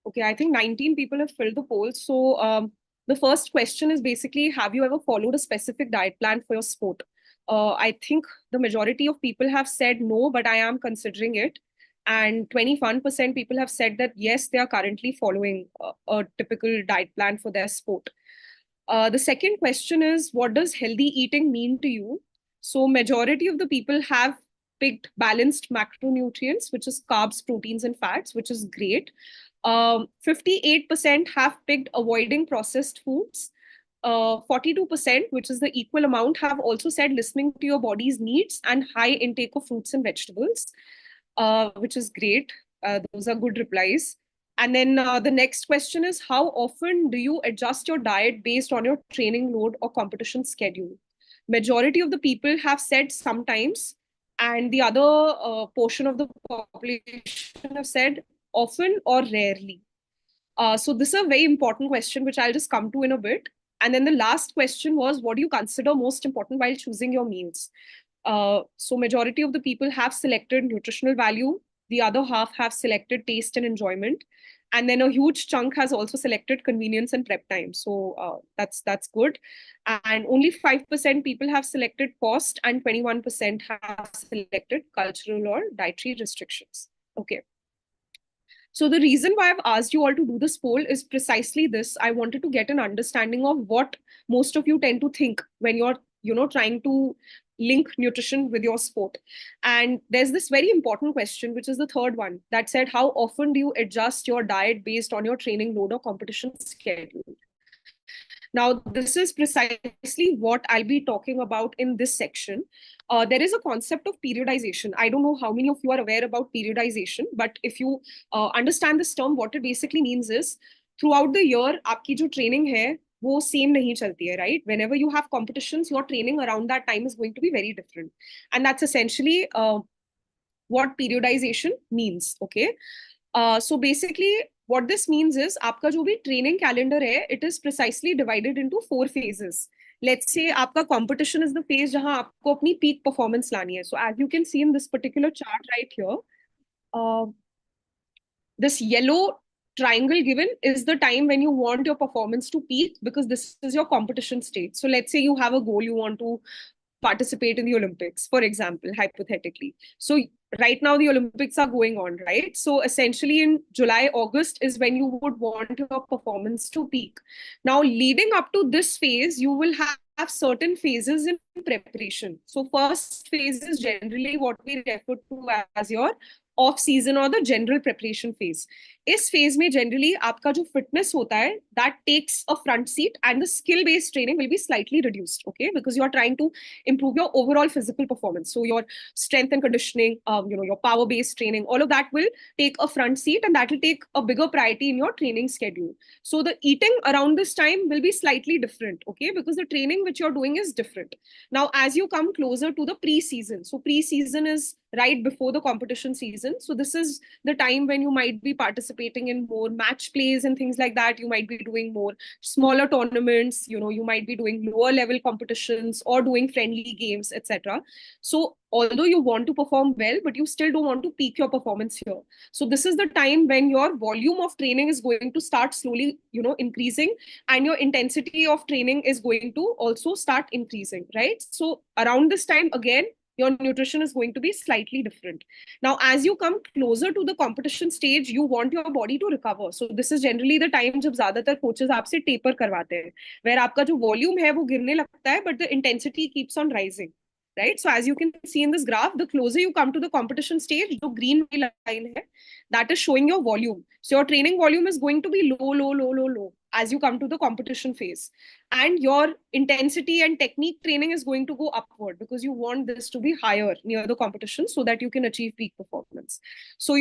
Okay, I think 19 people have filled the poll. So the first question is basically, have you ever followed a specific diet plan for your sport? I think the majority of people have said no, but I am considering it. And 21% people have said that yes, they are currently following a typical diet plan for their sport. The second question is, what does healthy eating mean to you? So majority of the people have picked balanced macronutrients, which is carbs, proteins, and fats, which is great. 58% have picked avoiding processed foods. 42%, which is the equal amount, have also said listening to your body's needs and high intake of fruits and vegetables, which is great. Those are good replies. And then the next question is, how often do you adjust your diet based on your training load or competition schedule? Majority of the people have said sometimes, and the other portion of the population have said often or rarely. So this is a very important question, which I'll just come to in a bit. And then the last question was, what do you consider most important while choosing your meals? So majority of the people have selected nutritional value. The other half have selected taste and enjoyment. And then a huge chunk has also selected convenience and prep time. So that's good. And only 5% people have selected cost and 21% have selected cultural or dietary restrictions. Okay. So the reason why I've asked you all to do this poll is precisely this. I wanted to get an understanding of what most of you tend to think when you're, trying to link nutrition with your sport. And there's this very important question, which is the third one, that said, how often do you adjust your diet based on your training load or competition schedule? Now, this is precisely what I'll be talking about in this section. There is a concept of periodization. I don't know how many of you are aware about periodization, but if you understand this term, what it basically means is throughout the year, आपकी जो training है, वो same नहीं चलती है, right? Whenever you have competitions, your training around that time is going to be very different. And that's essentially what periodization means, okay? So basically, what this means is आपका जो भी training calendar है, it is precisely divided into 4 phases. Let's say आपका competition is the phase जहां आपको अपनी peak performance लानी है. So as you can see in this particular chart right here, this yellow triangle given is the time when you want your performance to peak, because this is your competition state. So let's say you have a goal, you want to participate in the Olympics, for example, hypothetically. So right now the Olympics are going on, right? So essentially in July, August is when you would want your performance to peak. Now, leading up to this phase, you will have certain phases in preparation. So first phase is generally what we refer to as your off season or the general preparation phase. इस phase में generally आपका जो fitness होता है that takes a front seat and the skill based training will be slightly reduced, okay, because you are trying to improve your overall physical performance. So your strength and conditioning, your power based training, all of that will take a front seat and that will take a bigger priority in your training schedule. So the eating around this time will be slightly different, okay, because the training which you're doing is different. Now, as you come closer to the pre-season, so pre-season is right before the competition season. So this is the time when you might be participating in more match plays and things like that. You might be doing more smaller tournaments, you might be doing lower level competitions or doing friendly games, etc. So although you want to perform well, but you still don't want to peak your performance here. So this is the time when your volume of training is going to start slowly, increasing, and your intensity of training is going to also start increasing, right? So around this time, again, your nutrition is going to be slightly different. Now, as you come closer to the competition stage, you want your body to recover. So this is generally the time जब ज्यादातर coaches आपसे taper करवाते हैं, where आपका जो volume है वो गिरने लगता है, but the intensity keeps on rising. Right? So as you can see in this graph, the closer you come to the competition stage, the green line hai, that is showing your volume. So your training volume is going to be low as you come to the competition phase. And your intensity and technique training is going to go upward because you want this to be higher near the competition so that you can achieve peak performance. So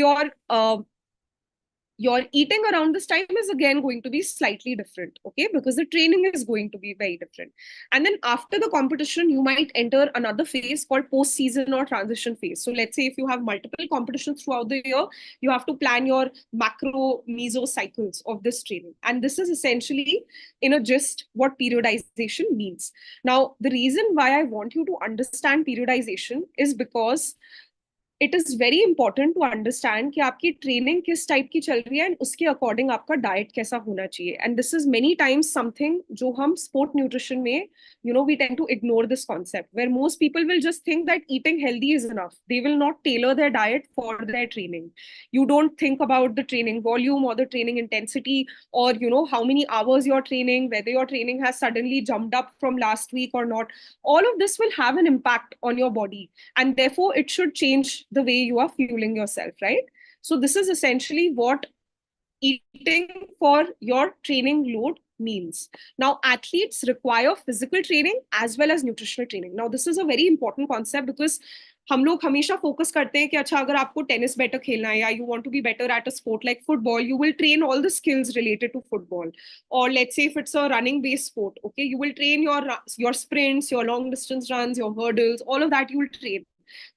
your eating around this time is again going to be slightly different, okay, because the training is going to be very different. And then after the competition, you might enter another phase called post-season or transition phase. So let's say if you have multiple competitions throughout the year, you have to plan your macro meso cycles of this training. And this is essentially, in a gist, what periodization means. Now, the reason why I want you to understand periodization is because it is very important to understand कि आपकी training किस type की चल रही है and उसके according आपका diet कैसा होना चाहिए. And this is many times something जो हम स्पोर्ट न्यूट्रिशन में we tend to ignore this concept where most people will just think that eating healthy is enough. They will not tailor their diet for their training. You don't think about the training volume or the training intensity or how many hours you're training, whether your training has suddenly jumped up from last week or not. All of this will have an impact on your body, and therefore it should change the way you are fueling yourself, right? So this is essentially what eating for your training load means. Now, athletes require physical training as well as nutritional training. Now, this is a very important concept because हम लोग हमेशा focus करते हैं कि अच्छा अगर आपको tennis better खेलना है या you want to be better at a sport like football, you will train all the skills related to football. और let's say if it's a running based sport, okay, you will train your sprints, your long distance runs, your hurdles, all of that you will train,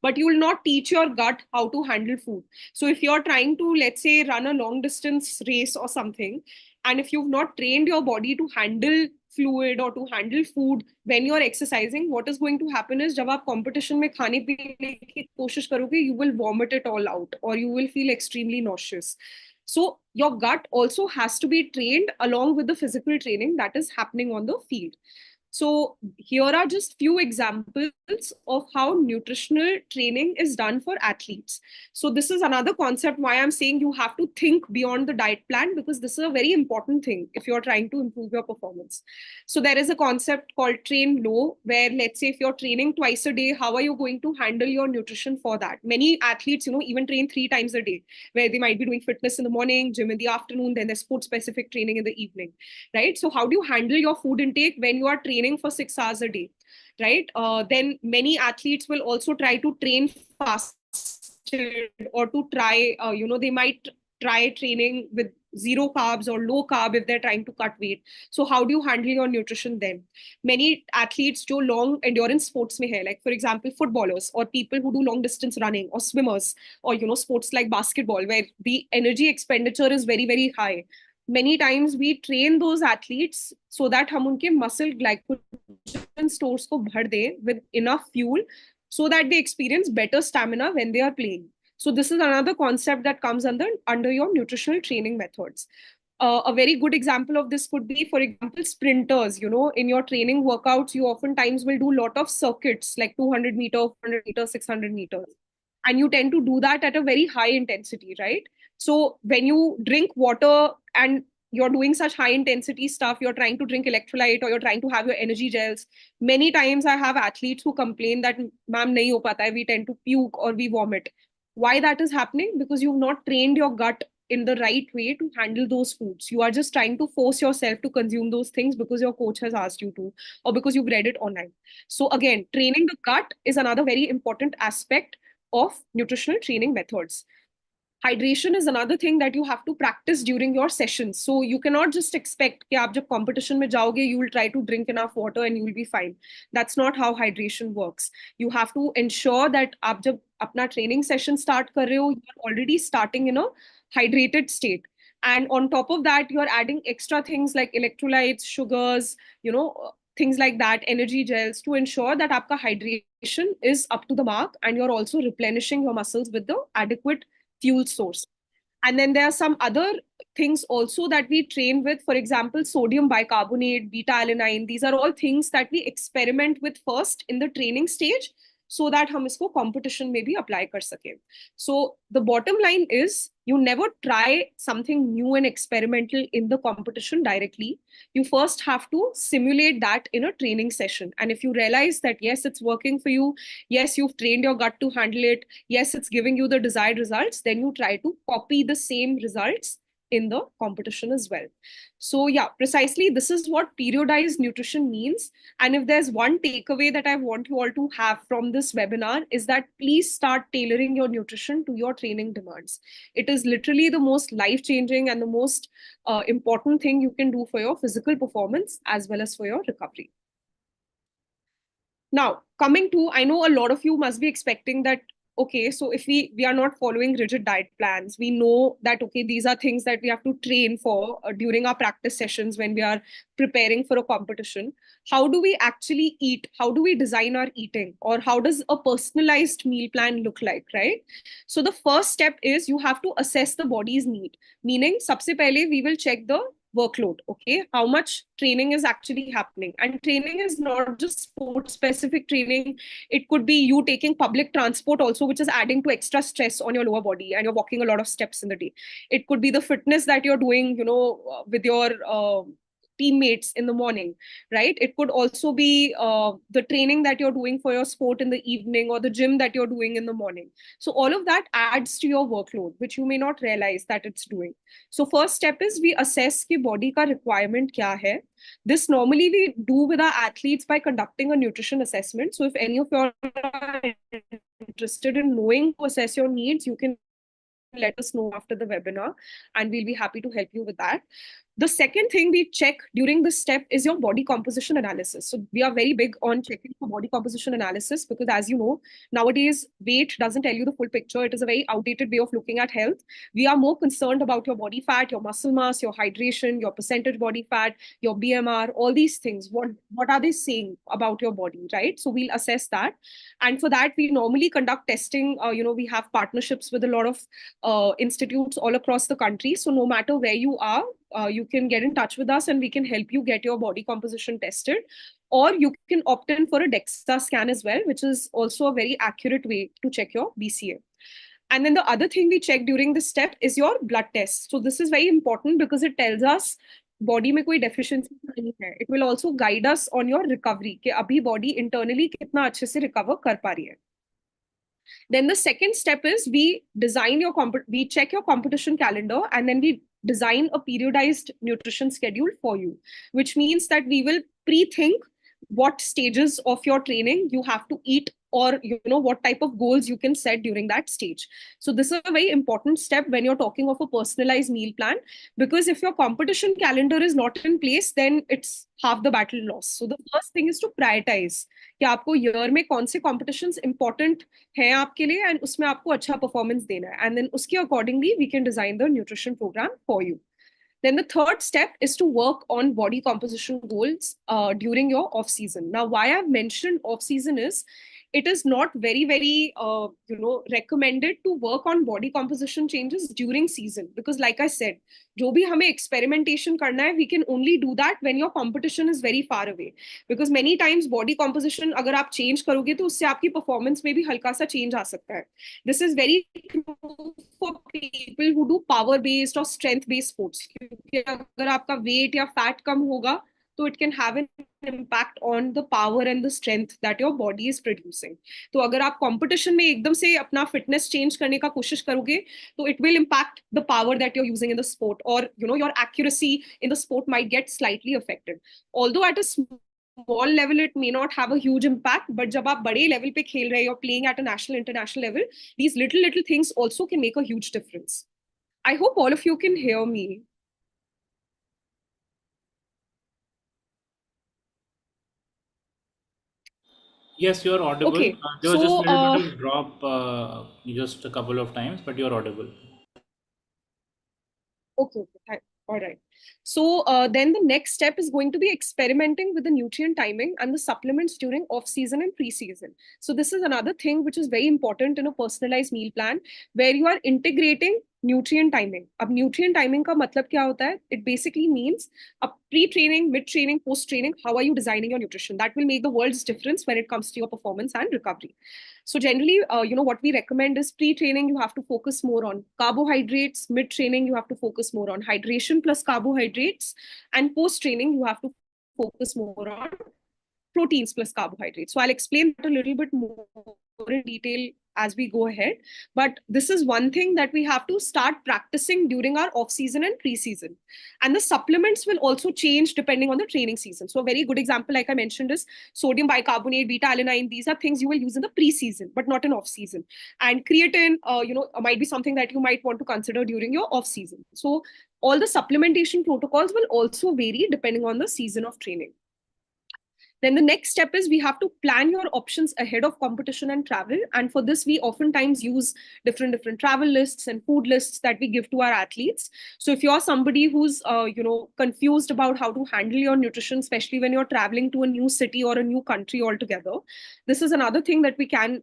but you will not teach your gut how to handle food. So if you're trying to, let's say, run a long distance race or something, and if you've not trained your body to handle fluid or to handle food when you're exercising, what is going to happen is जब आप competition में खाने पीने की कोशिश करोगे, you will vomit it all out or you will feel extremely nauseous. So your gut also has to be trained along with the physical training that is happening on the field. So here are just few examples of how nutritional training is done for athletes. So this is another concept why I'm saying you have to think beyond the diet plan, because this is a very important thing if you're trying to improve your performance. So there is a concept called train low, where let's say if you're training twice a day, how are you going to handle your nutrition for that? Many athletes, even train 3 times a day, where they might be doing fitness in the morning, gym in the afternoon, then there's sport specific training in the evening, right? So how do you handle your food intake when you are training for 6 hours a day, right? Then many athletes will also try to train fasted or to try, they might try training with zero carbs or low carb if they're trying to cut weight. So how do you handle your nutrition then? Many athletes do long endurance sports mein hai, like for example footballers or people who do long distance running or swimmers or sports like basketball where the energy expenditure is very very high. Many times we train those athletes so that हम उनके muscle glycogen stores को भर दें with enough fuel so that they experience better stamina when they are playing. So this is another concept that comes under your nutritional training methods. A very good example of this could be, for example, sprinters. In your training workouts, you oftentimes will do a lot of circuits like 200 meter, 400 meter, 600 meters. and you tend to do that at a very high intensity, right? So when you drink water and you're doing such high intensity stuff, you're trying to drink electrolyte or you're trying to have your energy gels. Many times I have athletes who complain that, ma'am, nahi ho pata hai, we tend to puke or we vomit. Why that is happening? Because you've not trained your gut in the right way to handle those foods. You are just trying to force yourself to consume those things because your coach has asked you to, or because you've read it online. So again, training the gut is another very important aspect of nutritional training methods. Hydration is another thing that you have to practice during your sessions. So you cannot just expect कि आप जब competition में जाओगे, you will try to drink enough water and you will be fine. That's not how hydration works. You have to ensure that आप जब अपना training session start कर रहे हो, you're already starting in a hydrated state. And on top of that, you're adding extra things like electrolytes, sugars, things like that, energy gels, to ensure that आपका hydration is up to the mark and you're also replenishing your muscles with the adequate fuel source. And then there are some other things also that we train with, for example, sodium bicarbonate, beta alanine. These are all things that we experiment with first in the training stage so that हम इसको competition में भी apply कर सकें. So the bottom line is, you never try something new and experimental in the competition directly. You first have to simulate that in a training session. And if you realize that, yes, it's working for you, yes, you've trained your gut to handle it, yes, it's giving you the desired results, then you try to copy the same results in the competition as well. So yeah, precisely this is what periodized nutrition means. And if there's one takeaway that I want you all to have from this webinar, is that please start tailoring your nutrition to your training demands. It is literally the most life-changing and the most important thing you can do for your physical performance as well as for your recovery. Now, coming to, I know a lot of you must be expecting that, okay, so if we are not following rigid diet plans, we know that, okay, these are things that we have to train for during our practice sessions when we are preparing for a competition. How do we actually eat? How do we design our eating? Or how does a personalized meal plan look like, right? So the first step is you have to assess the body's need. Meaning, sabse pehle we will check the workload. Okay, how much training is actually happening? And training is not just sport specific training. It could be you taking public transport also, which is adding to extra stress on your lower body, and you're walking a lot of steps in the day. It could be the fitness that you're doing, with your teammates in the morning, right? It could also be the training that you're doing for your sport in the evening, or the gym that you're doing in the morning. So all of that adds to your workload, which you may not realize that it's doing. So first step is we assess ki body ka requirement kya hai. This normally we do with our athletes by conducting a nutrition assessment. So if any of you are interested in knowing to assess your needs, you can let us know after the webinar and we'll be happy to help you with that. The second thing we check during this step is your body composition analysis. So we are very big on checking for body composition analysis because, as you know, nowadays weight doesn't tell you the full picture. It is a very outdated way of looking at health. We are more concerned about your body fat, your muscle mass, your hydration, your percentage body fat, your BMR, all these things. What are they saying about your body, right? So we'll assess that. And for that, we normally conduct testing. We have partnerships with a lot of institutes all across the country. So no matter where you are, you can get in touch with us and we can help you get your body composition tested. Or you can opt in for a DEXA scan as well, which is also a very accurate way to check your BCA. And then the other thing we check during this step is your blood test. So this is very important because it tells us body में कोई deficiency नहीं है. It will also guide us on your recovery कि अभी body internally कितना अच्छे से recover कर पा रही है. Then the second step is we check your competition calendar and then we design a periodized nutrition schedule for you, which means that we will pre-think what stages of your training you have to eat, or what type of goals you can set during that stage. So this is a very important step when you're talking of a personalized meal plan, because if your competition calendar is not in place, then it's half the battle lost. So the first thing is to prioritize कि आपको year में कौन से competitions important हैं आपके लिए and उसमें आपको अच्छा performance देना है, and then उसके accordingly we can design the nutrition program for you. Then the third step is to work on body composition goals during your off season. Now, why I've mentioned off season is it is not very recommended to work on body composition changes during season, because like I said, जो भी हमें experimentation करना है, we can only do that when your competition is very far away, because many times body composition अगर आप change करोगे तो उससे आपकी performance में भी हल्का सा change आ सकता है. This is very true for people who do power based or strength based sports, क्योंकि अगर आपका weight या fat कम होगा तो it can have an impact on the power and the strength that your body is producing. तो अगर आप competition में एकदम से अपना fitness change करने का कोशिश करोगे तो it will impact the power that you're using in the sport, or your accuracy in the sport might get slightly affected. Although at a small level it may not have a huge impact, but जब आप बड़े level पे खेल रहे हो, playing at a national international level, these little things also can make a huge difference. I hope all of you can hear me. Yes, you're audible. Okay, There was just a so little bit of drop just a couple of times, but you're audible. Okay, all right. So then the next step is going to be experimenting with the nutrient timing and the supplements during off-season and pre-season. So this is another thing which is very important in a personalized meal plan, where you are integrating nutrient timing. अब nutrient timing का मतलब क्या होता है? It basically means pre-training, mid-training, post-training, how are you designing your nutrition? That will make the world's difference when it comes to your performance and recovery. So generally, what we recommend is pre-training, you have to focus more on carbohydrates. Mid-training, you have to focus more on hydration plus carbohydrates. And post-training, you have to focus more on proteins plus carbohydrates. So I'll explain that a little bit more in detail as we go ahead. But this is one thing that we have to start practicing during our off-season and pre-season. And the supplements will also change depending on the training season. So a very good example, like I mentioned, is sodium bicarbonate, beta-alanine. These are things you will use in the pre-season, but not in off-season. And creatine, might be something that you might want to consider during your off-season. So all the supplementation protocols will also vary depending on the season of training. Then the next step is we have to plan your options ahead of competition and travel. And for this, we oftentimes use different travel lists and food lists that we give to our athletes. So if you're somebody who's, confused about how to handle your nutrition, especially when you're traveling to a new city or a new country altogether, this is another thing that we can,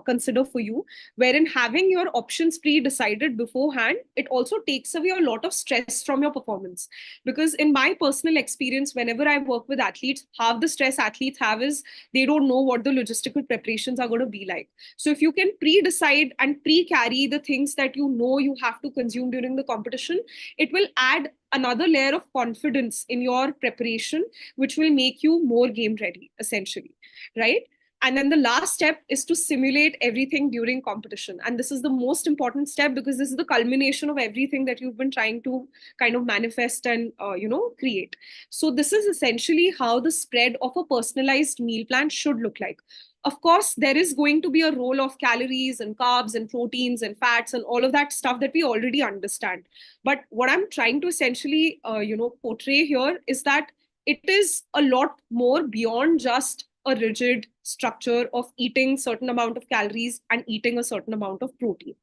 consider for you, wherein having your options pre-decided beforehand, it also takes away a lot of stress from your performance. Because in my personal experience, whenever I work with athletes, half the stress athletes have is they don't know what the logistical preparations are going to be like. So if you can pre-decide and pre-carry the things that you have to consume during the competition, it will add another layer of confidence in your preparation, which will make you more game ready, essentially, right? And then the last step is to simulate everything during competition. And this is the most important step because this is the culmination of everything that you've been trying to kind of manifest and, create. So this is essentially how the spread of a personalized meal plan should look like. Of course, there is going to be a role of calories and carbs and proteins and fats and all of that stuff that we already understand. But what I'm trying to essentially, portray here is that it is a lot more beyond just a rigid structure of eating certain amount of calories and eating a certain amount of protein,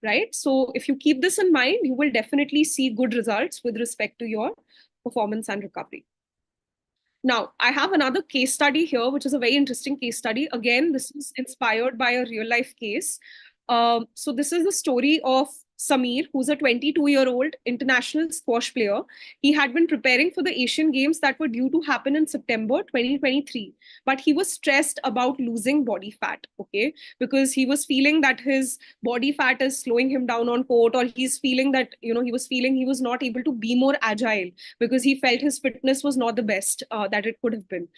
right? So if you keep this in mind, you will definitely see good results with respect to your performance and recovery. Now, I have another case study here, which is a very interesting case study. Again, this is inspired by a real life case. So this is the story of Samir, who's a 22-year-old international squash player. He had been preparing for the Asian Games that were due to happen in September 2023, but he was stressed about losing body fat, okay? Because he was feeling that his body fat is slowing him down on court, or he's feeling that, he was not able to be more agile because he felt his fitness was not the best that it could have been.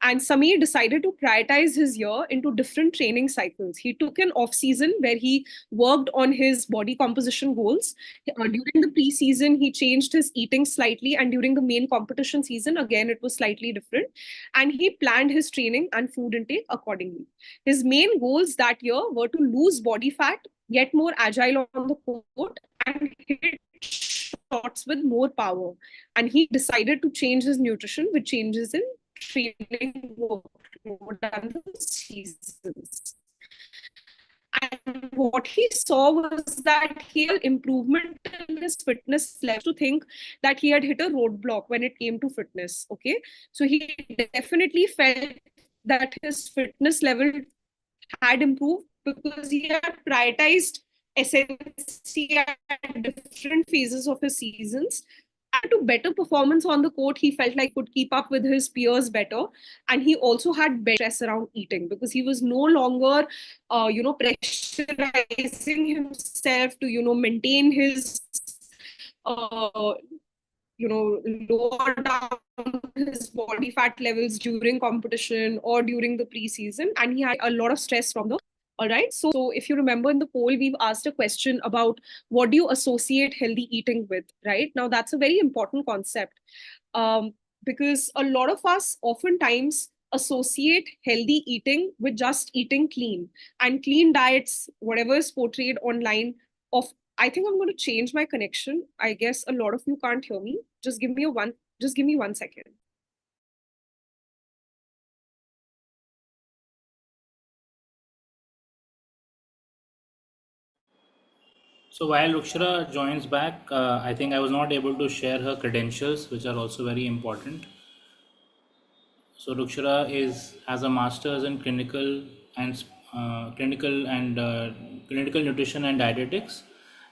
And Samir decided to prioritize his year into different training cycles. He took an off season where he worked on his body composition goals. During the pre-season, he changed his eating slightly, and during the main competition season, again, it was slightly different. And he planned his training and food intake accordingly. His main goals that year were to lose body fat, get more agile on the court, and hit shots with more power. And he decided to change his nutrition with changes in training workload and the seasons. And what he saw was that he had improvement in his fitness level, to think that he had hit a roadblock when it came to fitness. Okay. So he definitely felt that his fitness level had improved because he had prioritized SNC at different phases of his seasons. And to better performance on the court, he felt like could keep up with his peers better. And he also had better stress around eating because he was no longer, pressurizing himself to, maintain his, uh, lower down his body fat levels during competition or during the preseason. And he had a lot of stress from the. All right. So if you remember in the poll, we've asked a question about what do you associate healthy eating with, right? Now, that's a very important concept because a lot of us oftentimes associate healthy eating with just eating clean, and clean diets, whatever is portrayed online of. I think I'm going to change my connection. I guess a lot of you can't hear me. Just give me 1 second. So while Rukshara joins back, I think I was not able to share her credentials, which are also very important. So Rukshara has a master's in clinical nutrition and dietetics,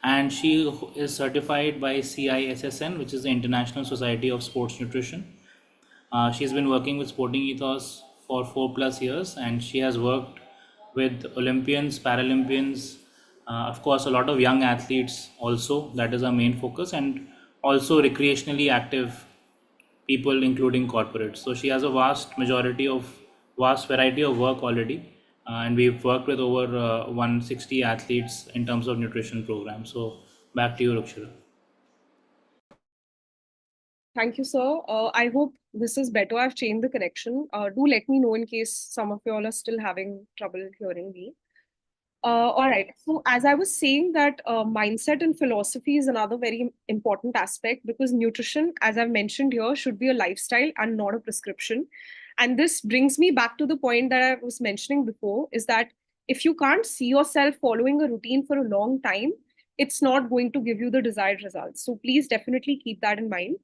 and she is certified by CISSN, which is the International Society of Sports Nutrition. She's been working with Sporting Ethos for 4+ years, and she has worked with Olympians, Paralympians, of course, a lot of young athletes also. That is our main focus, and also recreationally active people, including corporates. So she has a vast variety of work already, and we've worked with over 160 athletes in terms of nutrition programs. So back to you, Rukshara. Thank you, sir. I hope this is better. I've changed the connection. Do let me know in case some of you all are still having trouble hearing me. All right. So as I was saying that mindset and philosophy is another very important aspect because nutrition, as I've mentioned here, should be a lifestyle and not a prescription. And this brings me back to the point that I was mentioning before is that if you can't see yourself following a routine for a long time, it's not going to give you the desired results. So please definitely keep that in mind.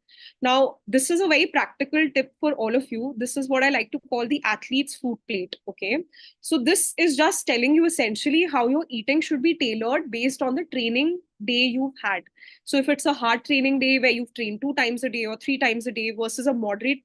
Now, this is a very practical tip for all of you. This is what I like to call the athlete's food plate. Okay. So this is just telling you essentially how your eating should be tailored based on the training day you've had. So if it's a hard training day where you've trained 2 times a day or 3 times a day versus a moderate,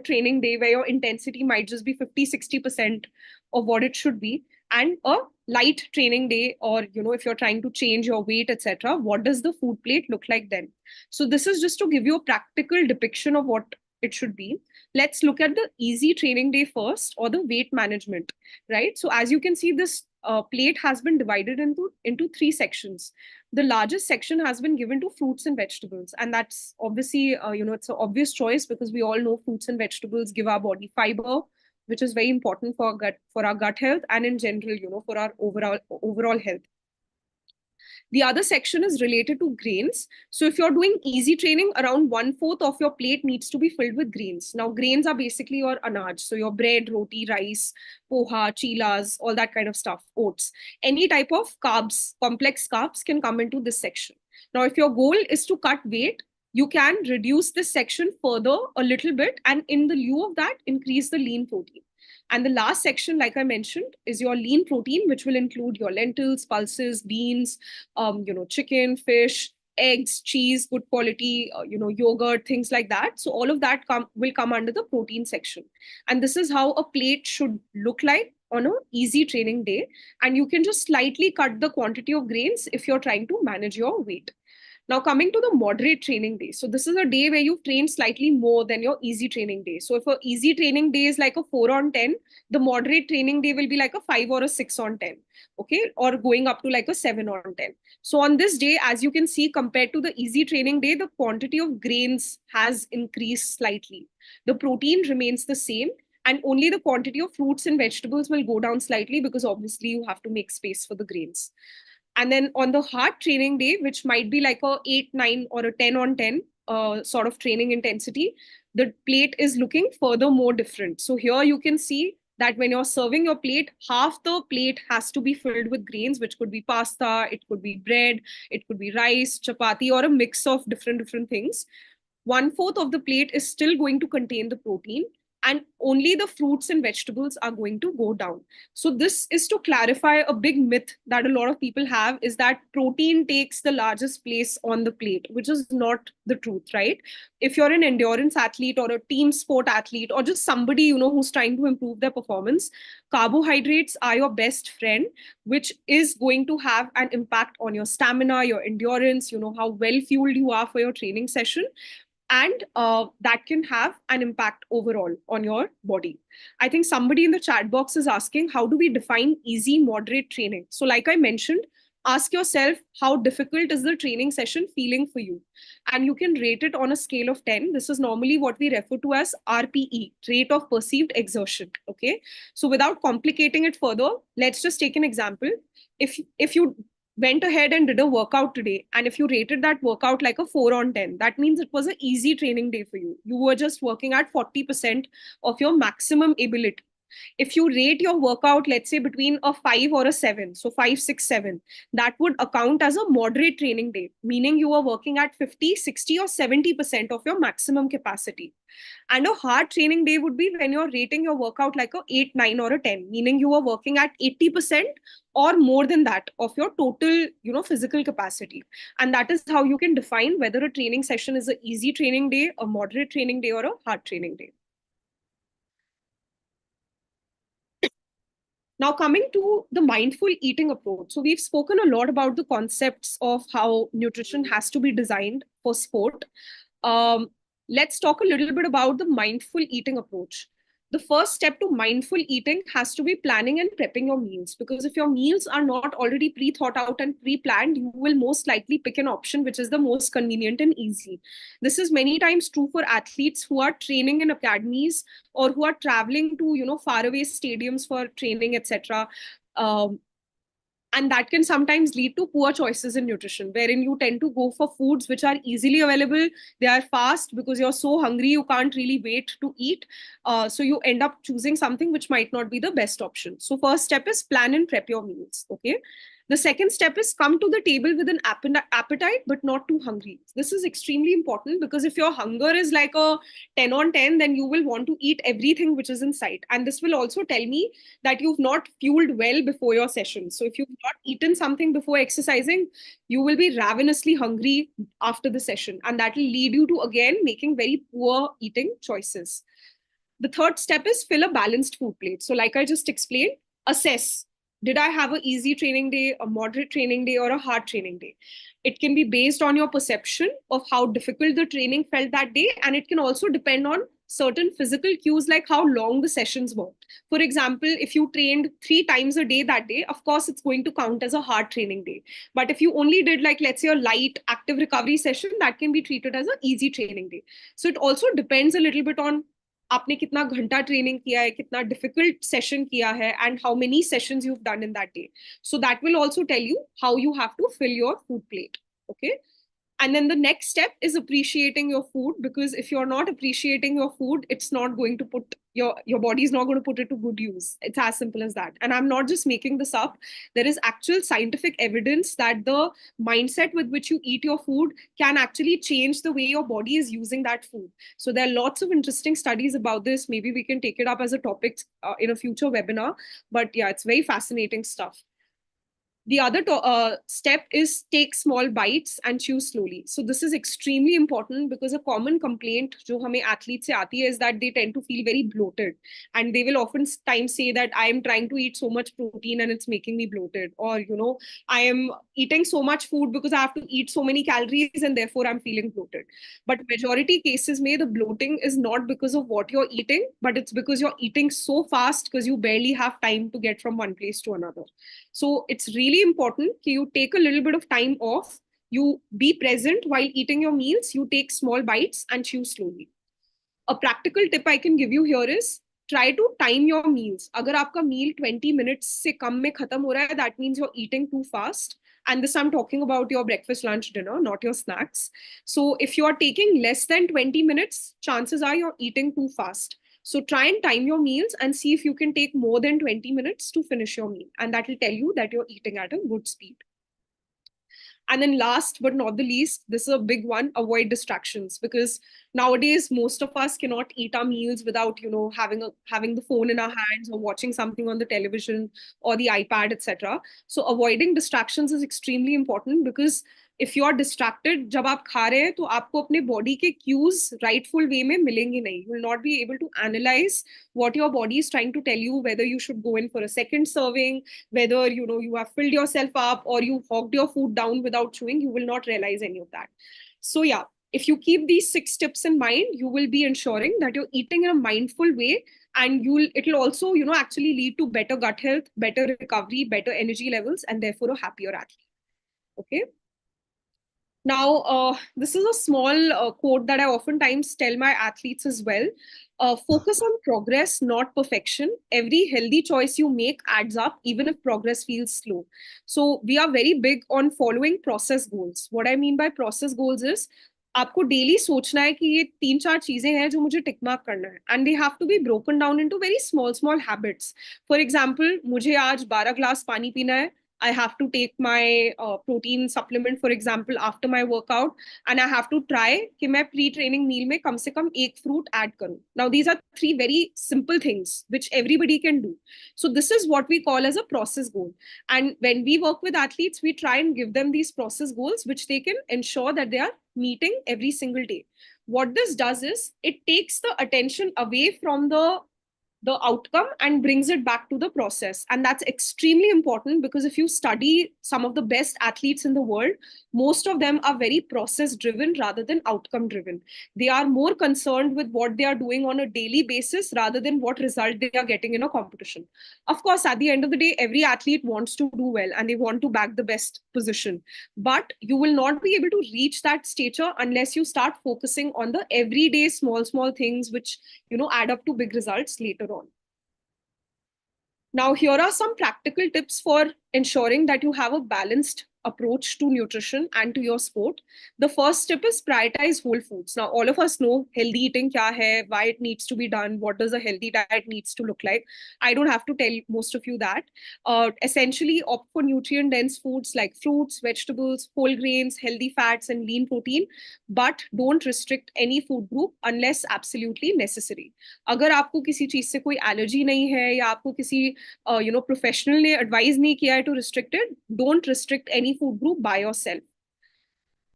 training day where your intensity might just be 50-60% of what it should be, and a light training day, or if you're trying to change your weight, etc., what does the food plate look like then? So this is just to give you a practical depiction of what it should be. Let's look at the easy training day first, or the weight management, right? So as you can see, this plate has been divided into 3 sections. The largest section has been given to fruits and vegetables, and that's obviously it's an obvious choice because we all know fruits and vegetables give our body fiber, which is very important for our gut health, and in general, for our overall health. The other section is related to grains. So if you're doing easy training, around 1/4 of your plate needs to be filled with grains. Now, grains are basically your anaj. So your bread, roti, rice, poha, chilas, all that kind of stuff, oats. Any type of carbs, complex carbs can come into this section. Now, if your goal is to cut weight, you can reduce this section further a little bit, and in the lieu of that, increase the lean protein. And the last section, like I mentioned, is your lean protein, which will include your lentils, pulses, beans, chicken, fish, eggs, cheese, good quality, yogurt, things like that. So all of that will come under the protein section. And this is how a plate should look like on an easy training day. And you can just slightly cut the quantity of grains if you're trying to manage your weight. Now, coming to the moderate training day. So this is a day where you've trained slightly more than your easy training day. So if an easy training day is like a 4 on 10, the moderate training day will be like a 5 or a 6 on 10. Okay. Or going up to like a 7 on 10. So on this day, as you can see, compared to the easy training day, the quantity of grains has increased slightly. The protein remains the same, and only the quantity of fruits and vegetables will go down slightly because obviously you have to make space for the grains. And then on the hard training day, which might be like a 8, 9 or a 10 on 10 sort of training intensity, the plate is looking further more different. So here you can see that when you're serving your plate, half the plate has to be filled with grains, which could be pasta, it could be bread, it could be rice, chapati, or a mix of different things. 1/4 of the plate is still going to contain the protein. and only the fruits and vegetables are going to go down. So this is to clarify a big myth that a lot of people have, is that protein takes the largest place on the plate, which is not the truth, right? If you're an endurance athlete or a team sport athlete or just somebody, who's trying to improve their performance, carbohydrates are your best friend, which is going to have an impact on your stamina, your endurance, how well fueled you are for your training session. And that can have an impact overall on your body. I think somebody in the chat box is asking, how do we define easy, moderate training? So, like I mentioned, ask yourself, how difficult is the training session feeling for you? And you can rate it on a scale of 10. This is normally what we refer to as RPE, rate of perceived exertion. Okay. So, without complicating it further, let's just take an example. If you went ahead and did a workout today, and if you rated that workout like a 4 on 10, that means it was an easy training day for you. You were just working at 40% of your maximum ability. If you rate your workout, let's say between a 5 or a 7, so 5, 6, 7, that would account as a moderate training day, meaning you are working at 50, 60, or 70% of your maximum capacity. And a hard training day would be when you're rating your workout like a 8, 9, or a 10, meaning you are working at 80% or more than that of your total, physical capacity. And that is how you can define whether a training session is an easy training day, a moderate training day, or a hard training day. Now, coming to the mindful eating approach. So, we've spoken a lot about the concepts of how nutrition has to be designed for sport. Let's talk a little bit about the mindful eating approach. The first step to mindful eating has to be planning and prepping your meals, because if your meals are not already pre-thought out and pre-planned, you will most likely pick an option which is the most convenient and easy. This is many times true for athletes who are training in academies or who are traveling to faraway stadiums for training, etc. And that can sometimes lead to poor choices in nutrition, wherein you tend to go for foods which are easily available. They are fast because you're so hungry you can't really wait to eat. So you end up choosing something which might not be the best option. So first step is plan and prep your meals. Okay. The second step is come to the table with an appetite, but not too hungry. This is extremely important, because if your hunger is like a 10 on 10, then you will want to eat everything which is in sight. And this will also tell me that you've not fueled well before your session. So if you've not eaten something before exercising, you will be ravenously hungry after the session. And that will lead you to, again, making very poor eating choices. The third step is fill a balanced food plate. So like I just explained, assess. Did I have an easy training day, a moderate training day, or a hard training day? It can be based on your perception of how difficult the training felt that day. And it can also depend on certain physical cues, like how long the sessions were. For example, if you trained 3 times a day that day, of course, it's going to count as a hard training day. But if you only did, like, let's say, a light active recovery session, that can be treated as an easy training day. So it also depends a little bit on आपने कितना घंटा training किया है, कितना difficult session किया है, and how many sessions you have done in that day. So that will also tell you how you have to fill your food plate. Okay. And then the next step is appreciating your food, because if you're not appreciating your food, it's not going to put your body is not going to put it to good use. It's as simple as that. And I'm not just making this up. There is actual scientific evidence that the mindset with which you eat your food can actually change the way your body is using that food. So there are lots of interesting studies about this. Maybe we can take it up as a topic in a future webinar. But yeah, it's very fascinating stuff. The other step is take small bites and chew slowly. So this is extremely important, because a common complaint जो हमें athletes से आती है is that they tend to feel very bloated, and they will oftentimes say that I am trying to eat so much protein and it's making me bloated, or I am eating so much food because I have to eat so many calories and therefore I'm feeling bloated. But majority cases में the bloating is not because of what you're eating, but it's because you're eating so fast because you barely have time to get from one place to another. So it's really important that you take a little bit of time off, you be present while eating your meals, you take small bites and chew slowly. A practical tip I can give you here is try to time your meals. Agar aapka meal 20 minutes se kam mein khatam ho raha hai, that means you're eating too fast. And this I'm talking about your breakfast, lunch, dinner, not your snacks. So if you are taking less than 20 minutes, chances are you're eating too fast. So try and time your meals and see if you can take more than 20 minutes to finish your meal. And that will tell you that you're eating at a good speed. And then last but not the least, this is a big one, avoid distractions, because nowadays most of us cannot eat our meals without, having the phone in our hands or watching something on the television or the iPad, etc. So avoiding distractions is extremely important, because if you are distracted जब आप खा रहे हैं तो आपको अपने body के cues rightful way में मिलेंगे नहीं. You will not be able to analyze what your body is trying to tell you, whether you should go in for a second serving, whether you have filled yourself up or you hogged your food down without chewing. You will not realize any of that. So yeah, if you keep these 6 tips in mind, you will be ensuring that you're eating in a mindful way, and it'll also actually lead to better gut health, better recovery, better energy levels, and therefore a happier athlete. Okay. Now, this is a small quote that I oftentimes tell my athletes as well. Focus on progress, not perfection. Every healthy choice you make adds up, even if progress feels slow. So we are very big on following process goals. What I mean by process goals is, आपको daily सोचना है कि ये 3-4 चीजें हैं जो मुझे टिक mark करना है, and they have to be broken down into very small small habits. For example, मुझे आज 12 ग्लास पानी पीना है. I have to take my protein supplement, for example, after my workout, and I have to try कि मैं pre-training meal में कम से कम एक fruit add करूँ. Now, these are 3 very simple things which everybody can do. So this is what we call as a process goal. And when we work with athletes, we try and give them these process goals, which they can ensure that they are meeting every single day. What this does is, it takes the attention away from the outcome and brings it back to the process. And that's extremely important, because if you study some of the best athletes in the world, most of them are very process driven rather than outcome driven. They are more concerned with what they are doing on a daily basis rather than what result they are getting in a competition. Of course, at the end of the day, every athlete wants to do well and they want to back the best position. But you will not be able to reach that stature unless you start focusing on the everyday small, small things which add up to big results later on. Now, here are some practical tips for ensuring that you have a balanced approach to nutrition and to your sport. The first tip is prioritize whole foods. Now, all of us know healthy eating kya hai, why it needs to be done, what does a healthy diet needs to look like. I don't have to tell most of you that. Essentially, opt for nutrient-dense foods like fruits, vegetables, whole grains, healthy fats, and lean protein, but don't restrict any food group unless absolutely necessary. अगर आपको किसी चीज से कोई allergy नहीं है या आपको किसी प्रोफेशनल ने एडवाइज नहीं किया है to restrict it, don't restrict any food group by yourself.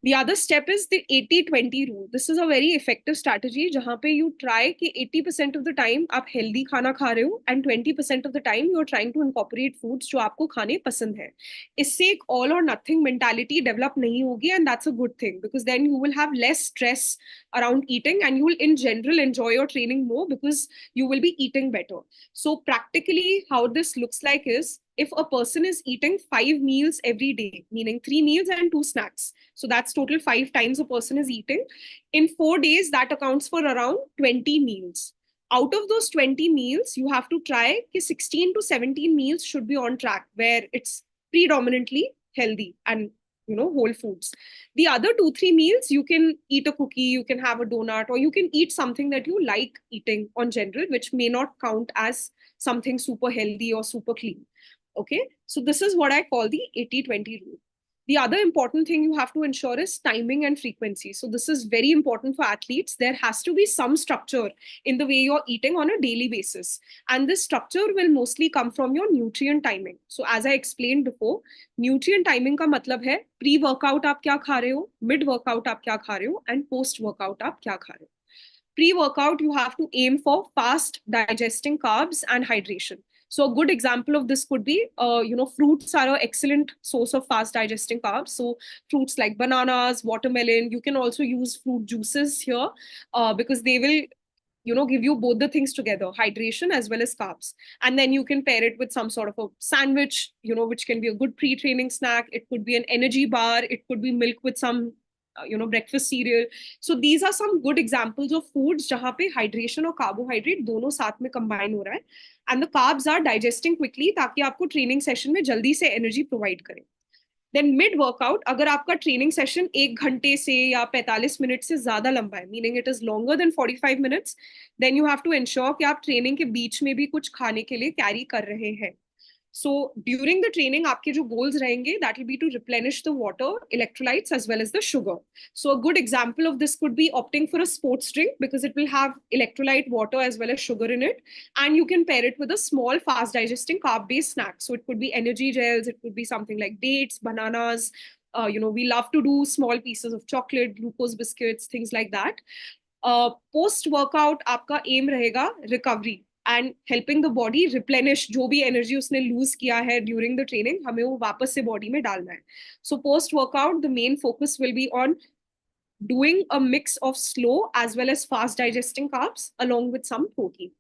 The other step is the 80-20 rule. This is a very effective strategy जहाँ पे you try कि 80% of the time आप healthy खाना खा रहे हो and 20% of the time you are trying to incorporate foods जो आपको खाने पसंद है. इससे एक all or nothing mentality develop नहीं होगी, and that's a good thing, because then you will have less stress around eating and you will in general enjoy your training more because you will be eating better. So practically how this looks like is, if a person is eating 5 meals every day, meaning 3 meals and 2 snacks, so that's total 5 times a person is eating, in 4 days, that accounts for around 20 meals. Out of those 20 meals, you have to try 16 to 17 meals should be on track, where it's predominantly healthy and whole foods. The other 2-3 meals, you can eat a cookie, you can have a donut, or you can eat something that you like eating on general, which may not count as something super healthy or super clean. Okay, so this is what I call the 80-20 rule. The other important thing you have to ensure is timing and frequency. So this is very important for athletes. There has to be some structure in the way you're eating on a daily basis. And this structure will mostly come from your nutrient timing. So as I explained before, nutrient timing का मतलब है pre-workout आप क्या खा रहे हो, mid-workout आप क्या खा रहे हो, and post-workout आप क्या खा रहे हो. Pre-workout, you have to aim for fast digesting carbs and hydration. So a good example of this could be, fruits are an excellent source of fast digesting carbs. So fruits like bananas, watermelon, you can also use fruit juices here because they will give you both the things together, hydration as well as carbs. And then you can pair it with some sort of a sandwich, which can be a good pre-training snack. It could be an energy bar. It could be milk with some breakfast cereal. So these are some good examples of foods जहाँ पे hydration और carbohydrate दोनों साथ में combine हो रहा है, and the carbs are digesting quickly ताकि आपको training session में जल्दी से energy provide करें. Then mid workout, अगर आपका training session 1 घंटे से या 45 मिनट से ज़्यादा लंबा है, meaning it is longer than 45 minutes, then you have to ensure कि आप training के बीच में भी कुछ खाने के लिए carry कर रहे हैं. So during the training, आपके जो goals रहेंगे, that will be to replenish the water, electrolytes, as well as the sugar. So a good example of this could be opting for a sports drink because it will have electrolyte, water, as well as sugar in it. And you can pair it with a small, fast digesting carb-based snack. So it could be energy gels, it could be something like dates, bananas. We love to do small pieces of chocolate, glucose biscuits, things like that. Post-workout, आपका aim रहेगा recovery and helping the body replenish जो भी energy उसने lose किया है during the training, हमें वो वापस से body में डालना है. So post-workout, the main focus will be on doing a mix of slow as well as fast digesting carbs along with some protein.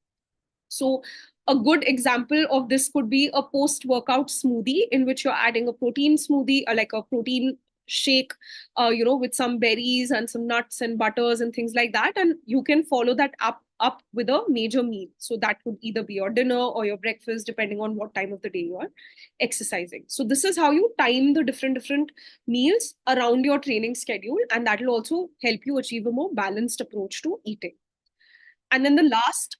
So a good example of this could be a post-workout smoothie in which you're adding a protein smoothie or like a protein shake, with some berries and some nuts and butters and things like that. And you can follow that up with a major meal. So that could either be your dinner or your breakfast, depending on what time of the day you are exercising. So this is how you time the different meals around your training schedule. And that will also help you achieve a more balanced approach to eating. And then the last,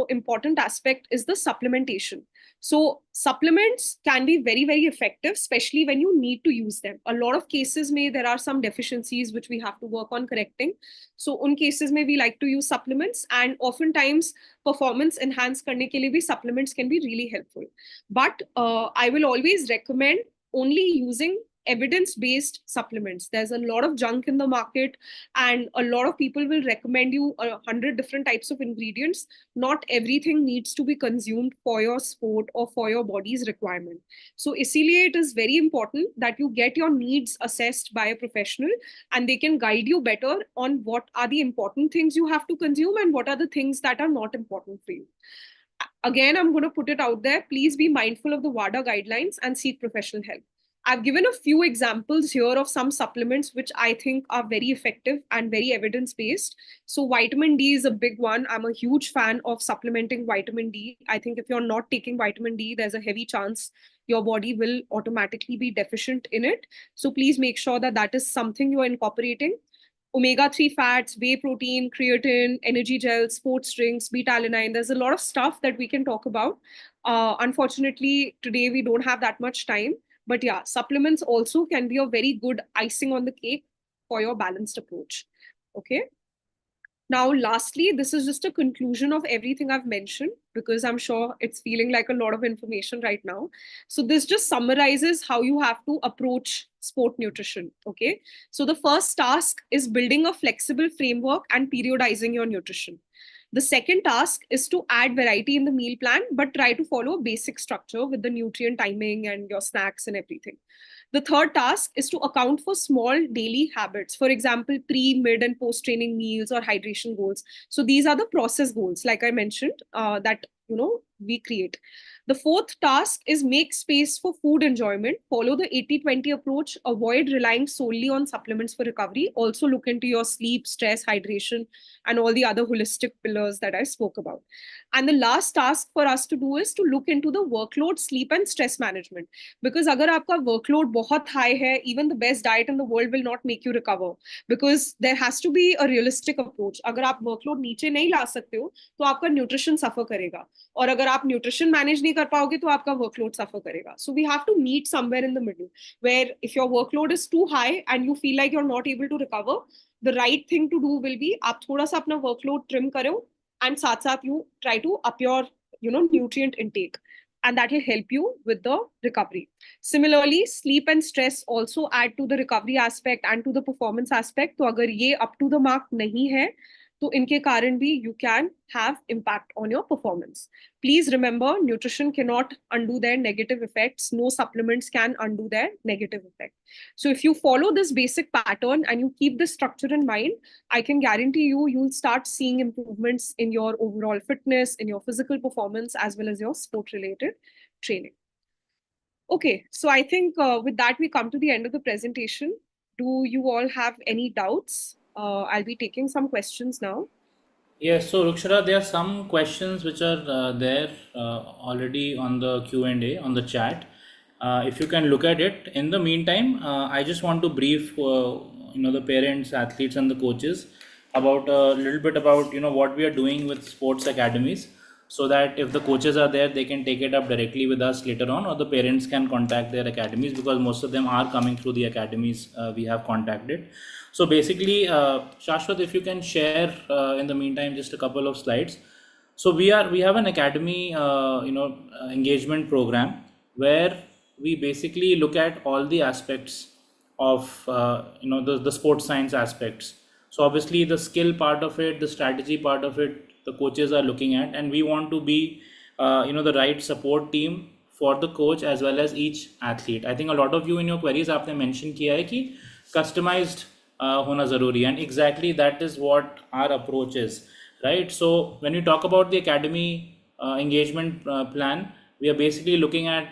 important aspect is the supplementation. So supplements can be very, very effective, especially when you need to use them. A lot of cases there are some deficiencies which we have to work on correcting. So in cases we like to use supplements, and oftentimes performance enhance karne ke liye bhi supplements can be really helpful. But I will always recommend only using evidence-based supplements. There's a lot of junk in the market, and a lot of people will recommend you 100 different types of ingredients. Not everything needs to be consumed for your sport or for your body's requirement. So इसीलिए it is very important that you get your needs assessed by a professional, and they can guide you better on what are the important things you have to consume and what are the things that are not important for you. Again, I'm going to put it out there. Please be mindful of the WADA guidelines and seek professional help. I've given a few examples here of some supplements which I think are very effective and very evidence-based. So vitamin D is a big one. I'm a huge fan of supplementing vitamin D. I think if you're not taking vitamin D, there's a heavy chance your body will automatically be deficient in it. So please make sure that that is something you're incorporating. Omega-3 fats, whey protein, creatine, energy gels, sports drinks, beta-alanine. There's a lot of stuff that we can talk about. Unfortunately, today we don't have that much time. But yeah, supplements also can be a very good icing on the cake for your balanced approach. Okay. Now, lastly, this is just a conclusion of everything I've mentioned, because I'm sure it's feeling like a lot of information right now. So this just summarizes how you have to approach sport nutrition. Okay. So the first task is building a flexible framework and periodizing your nutrition. The second task is to add variety in the meal plan, but try to follow a basic structure with the nutrient timing and your snacks and everything. The third task is to account for small daily habits. For example, pre, mid, and post-training meals or hydration goals. So these are the process goals, like I mentioned, that we create. The fourth task is make space for food enjoyment. Follow the 80-20 approach. Avoid relying solely on supplements for recovery. Also look into your sleep, stress, hydration, and all the other holistic pillars that I spoke about. And the last task for us to do is to look into the workload, sleep, and stress management. Because agar aapka workload बहुत high hai, even the best diet in the world will not make you recover. Because there has to be a realistic approach. Agar aap workload नीचे नहीं ला सकते हो, तो आपका nutrition suffer करेगा. और अगर आप nutrition manage नहीं कर पाओगे, तो आपका workload suffer करेगा. So we have to meet somewhere in the middle, where if your workload is too high and you feel like you're not able to recover, the right thing to do will be आप थोड़ा सा अपना workload trim करो, and साथ साथ you try to up your nutrient intake, and that will help you with the recovery. Similarly, sleep and stress also add to the recovery aspect and to the performance aspect. तो अगर ये up to the mark नहीं है, तो इनके कारण भी you can have impact on your performance. Please remember, nutrition cannot undo their negative effects. No supplements can undo their negative effect. So if you follow this basic pattern and you keep this structure in mind, I can guarantee you'll start seeing improvements in your overall fitness, in your physical performance, as well as your sport-related training. Okay, so I think with that, we come to the end of the presentation. Do you all have any doubts? I'll be taking some questions now. Yes, so Rukshara, there are some questions which are there already on the Q&A on the chat. If you can look at it. In the meantime, I just want to brief the parents, athletes, and the coaches about a little bit about what we are doing with sports academies. so that if the coaches are there, they can take it up directly with us later on, or the parents can contact their academies, because most of them are coming through the academies we have contacted. So basically, Shashwat, if you can share in the meantime just a couple of slides. So we have an academy, engagement program where we basically look at all the aspects of the sports science aspects. So obviously the skill part of it, the strategy part of it, the coaches are looking at, and we want to be the right support team for the coach as well as each athlete. I think a lot of you in your queries आपने mention किया है कि customized होना ज़रूरी है, and exactly that is what our approach is, right? So when we talk about the academy engagement plan, we are basically looking at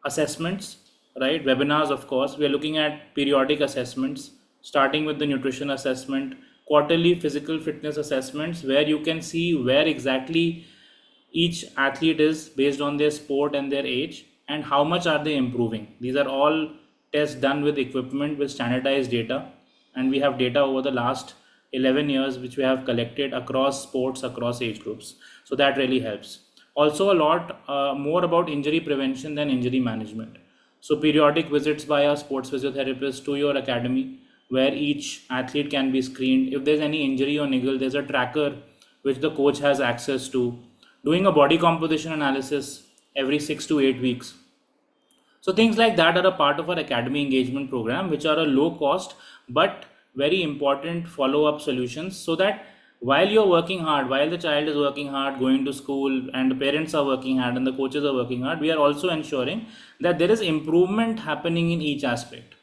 assessments, right? Webinars, of course. We are looking at periodic assessments, starting with the nutrition assessment, quarterly physical fitness assessments, where you can see where exactly each athlete is based on their sport and their age, and how much are they improving. These are all tests done with equipment with standardized data, and we have data over the last 11 years which we have collected across sports, across age groups. So that really helps. Also a lot more about injury prevention than injury management. So periodic visits by a sports physiotherapist to your academy, where each athlete can be screened. If there's any injury or niggle, there's a tracker which the coach has access to. Doing a body composition analysis every 6 to 8 weeks. So things like that are a part of our academy engagement program, which are a low cost but very important follow-up solutions, so that while you're working hard, while the child is working hard, going to school, and the parents are working hard and the coaches are working hard, we are also ensuring that there is improvement happening in each aspect.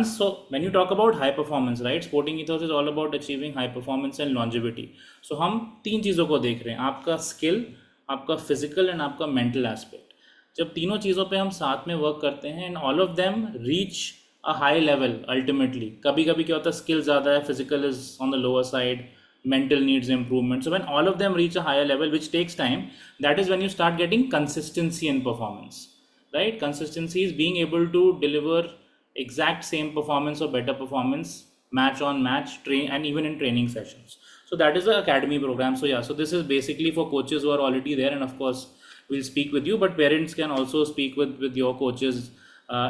So when you talk about high performance, right, Sporting Ethos is all about achieving high performance and longevity. So हम तीन चीज़ों को देख रहे हैं, आपका skill, आपका physical and आपका mental aspect. जब तीनों चीज़ों पे हम साथ में वर्क करते हैं, and all of them reach a high level ultimately. कभी कभी क्या होता है, skill ज़्यादा है, physical is on the lower side, mental needs improvement. So when all of them reach a higher level, which takes time, that is when you start getting consistency in performance, right? Consistency is being able to deliver exact same performance or better performance match on match, train, and even in training sessions. So that is the academy program. So yeah, so this is basically for coaches who are already there, and of course we'll speak with you, but parents can also speak with your coaches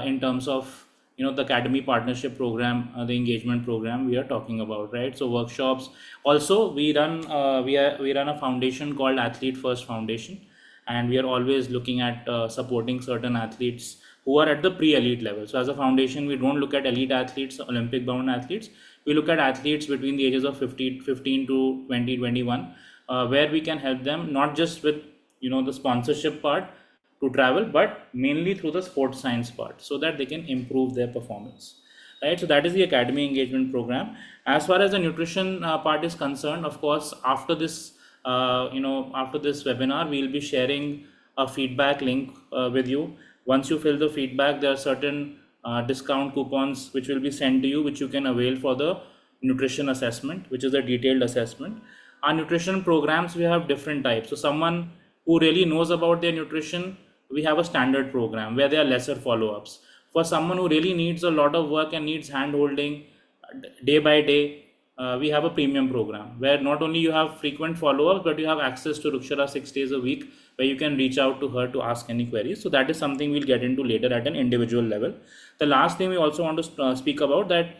in terms of the academy partnership program, the engagement program we are talking about, right? So workshops. Also we run we run a foundation called Athlete First Foundation, and we are always looking at supporting certain athletes who are at the pre-elite level. So as a foundation, we don't look at elite athletes, Olympic bound athletes. We look at athletes between the ages of 15 to 20, 21, where we can help them not just with the sponsorship part to travel, but mainly through the sports science part, so that they can improve their performance, right? So that is the academy engagement program. As far as the nutrition part is concerned, of course, after this after this webinar, we'll be sharing a feedback link with you. Once you fill the feedback, there are certain discount coupons which will be sent to you, which you can avail for the nutrition assessment, which is a detailed assessment. Our nutrition programs, we have different types. So someone who really knows about their nutrition, we have a standard program where there are lesser follow-ups. For someone who really needs a lot of work and needs hand-holding day by day, we have a premium program where not only you have frequent follow-ups, but you have access to Rukshara 6 days a week, where you can reach out to her to ask any queries. So that is something we'll get into later at an individual level. The last thing we also want to speak about, that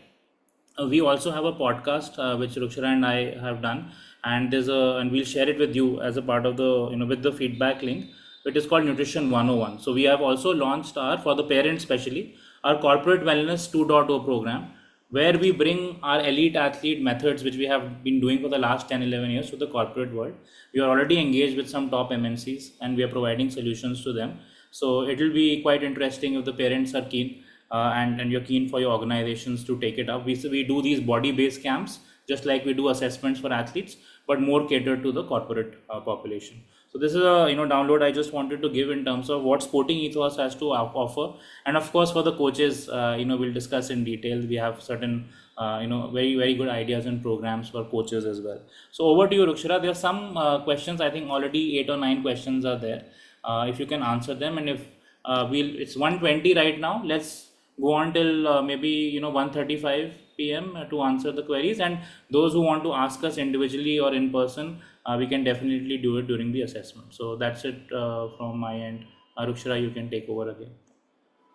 we also have a podcast which Rukshara and I have done, and and we'll share it with you as a part of the with the feedback link. It is called Nutrition 101. So we have also launched for the parents especially, our Corporate Wellness 2.0 program, where we bring our elite athlete methods, which we have been doing for the last 10-11 years, to the corporate world. We are already engaged with some top MNCs, and we are providing solutions to them. So it will be quite interesting if the parents are keen and you're keen for your organizations to take it up. We do these body-based camps, just like we do assessments for athletes, but more catered to the corporate population. So this is a download I just wanted to give in terms of what Sporting Ethos has to offer, and of course for the coaches, we'll discuss in detail. We have certain very, very good ideas and programs for coaches as well. So over to you, Rukshara. There are some questions. I think already 8 or 9 questions are there. If you can answer them, and if it's 1:20 right now, let's go on till maybe 1:35 p.m. To answer the queries, and those who want to ask us individually or in person, we can definitely do it during the assessment. So that's it from my end. Rukshara, you can take over again.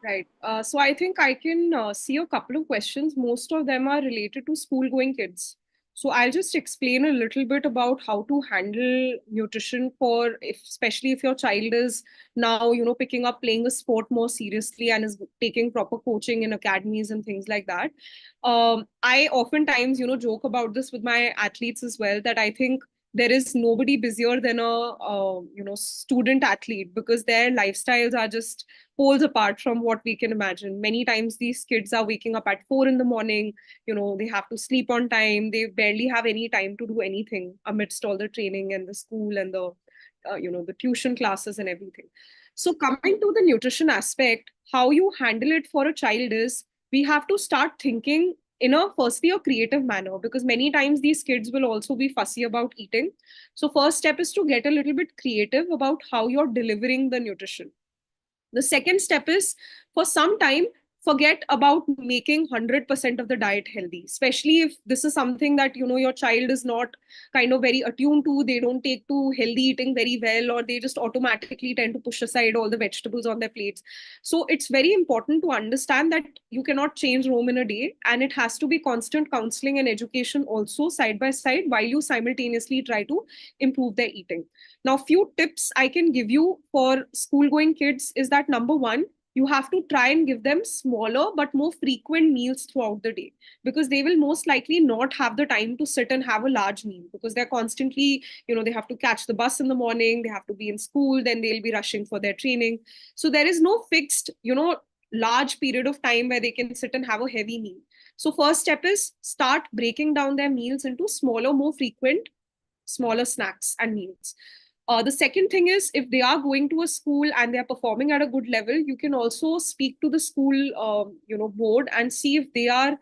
Right. So I think I can see a couple of questions. Most of them are related to school going kids. So I'll just explain a little bit about how to handle nutrition for if, especially if your child is now, picking up playing a sport more seriously and is taking proper coaching in academies and things like that. I oftentimes, joke about this with my athletes as well, that I think there is nobody busier than a student athlete, because their lifestyles are just poles apart from what we can imagine. Many times these kids are waking up at 4 in the morning, they have to sleep on time, they barely have any time to do anything amidst all the training and the school and the tuition classes and everything. So coming to the nutrition aspect, how you handle it for a child is, we have to start thinking in a firstly a creative manner, because many times these kids will also be fussy about eating. So first step is to get a little bit creative about how you're delivering the nutrition. The second step is, for some time, forget about making 100% of the diet healthy, especially if this is something that your child is not kind of very attuned to. They don't take to healthy eating very well, or they just automatically tend to push aside all the vegetables on their plates. So it's very important to understand that you cannot change Rome in a day, and it has to be constant counseling and education also side by side, while you simultaneously try to improve their eating. Now, few tips I can give you for school going kids is that, number one, you have to try and give them smaller but more frequent meals throughout the day, because they will most likely not have the time to sit and have a large meal, because they're constantly, they have to catch the bus in the morning, they have to be in school, then they'll be rushing for their training. So there is no fixed, large period of time where they can sit and have a heavy meal. So first step is start breaking down their meals into smaller, more frequent, smaller snacks and meals. The second thing is, if they are going to a school and they're performing at a good level, you can also speak to the school, board, and see if they are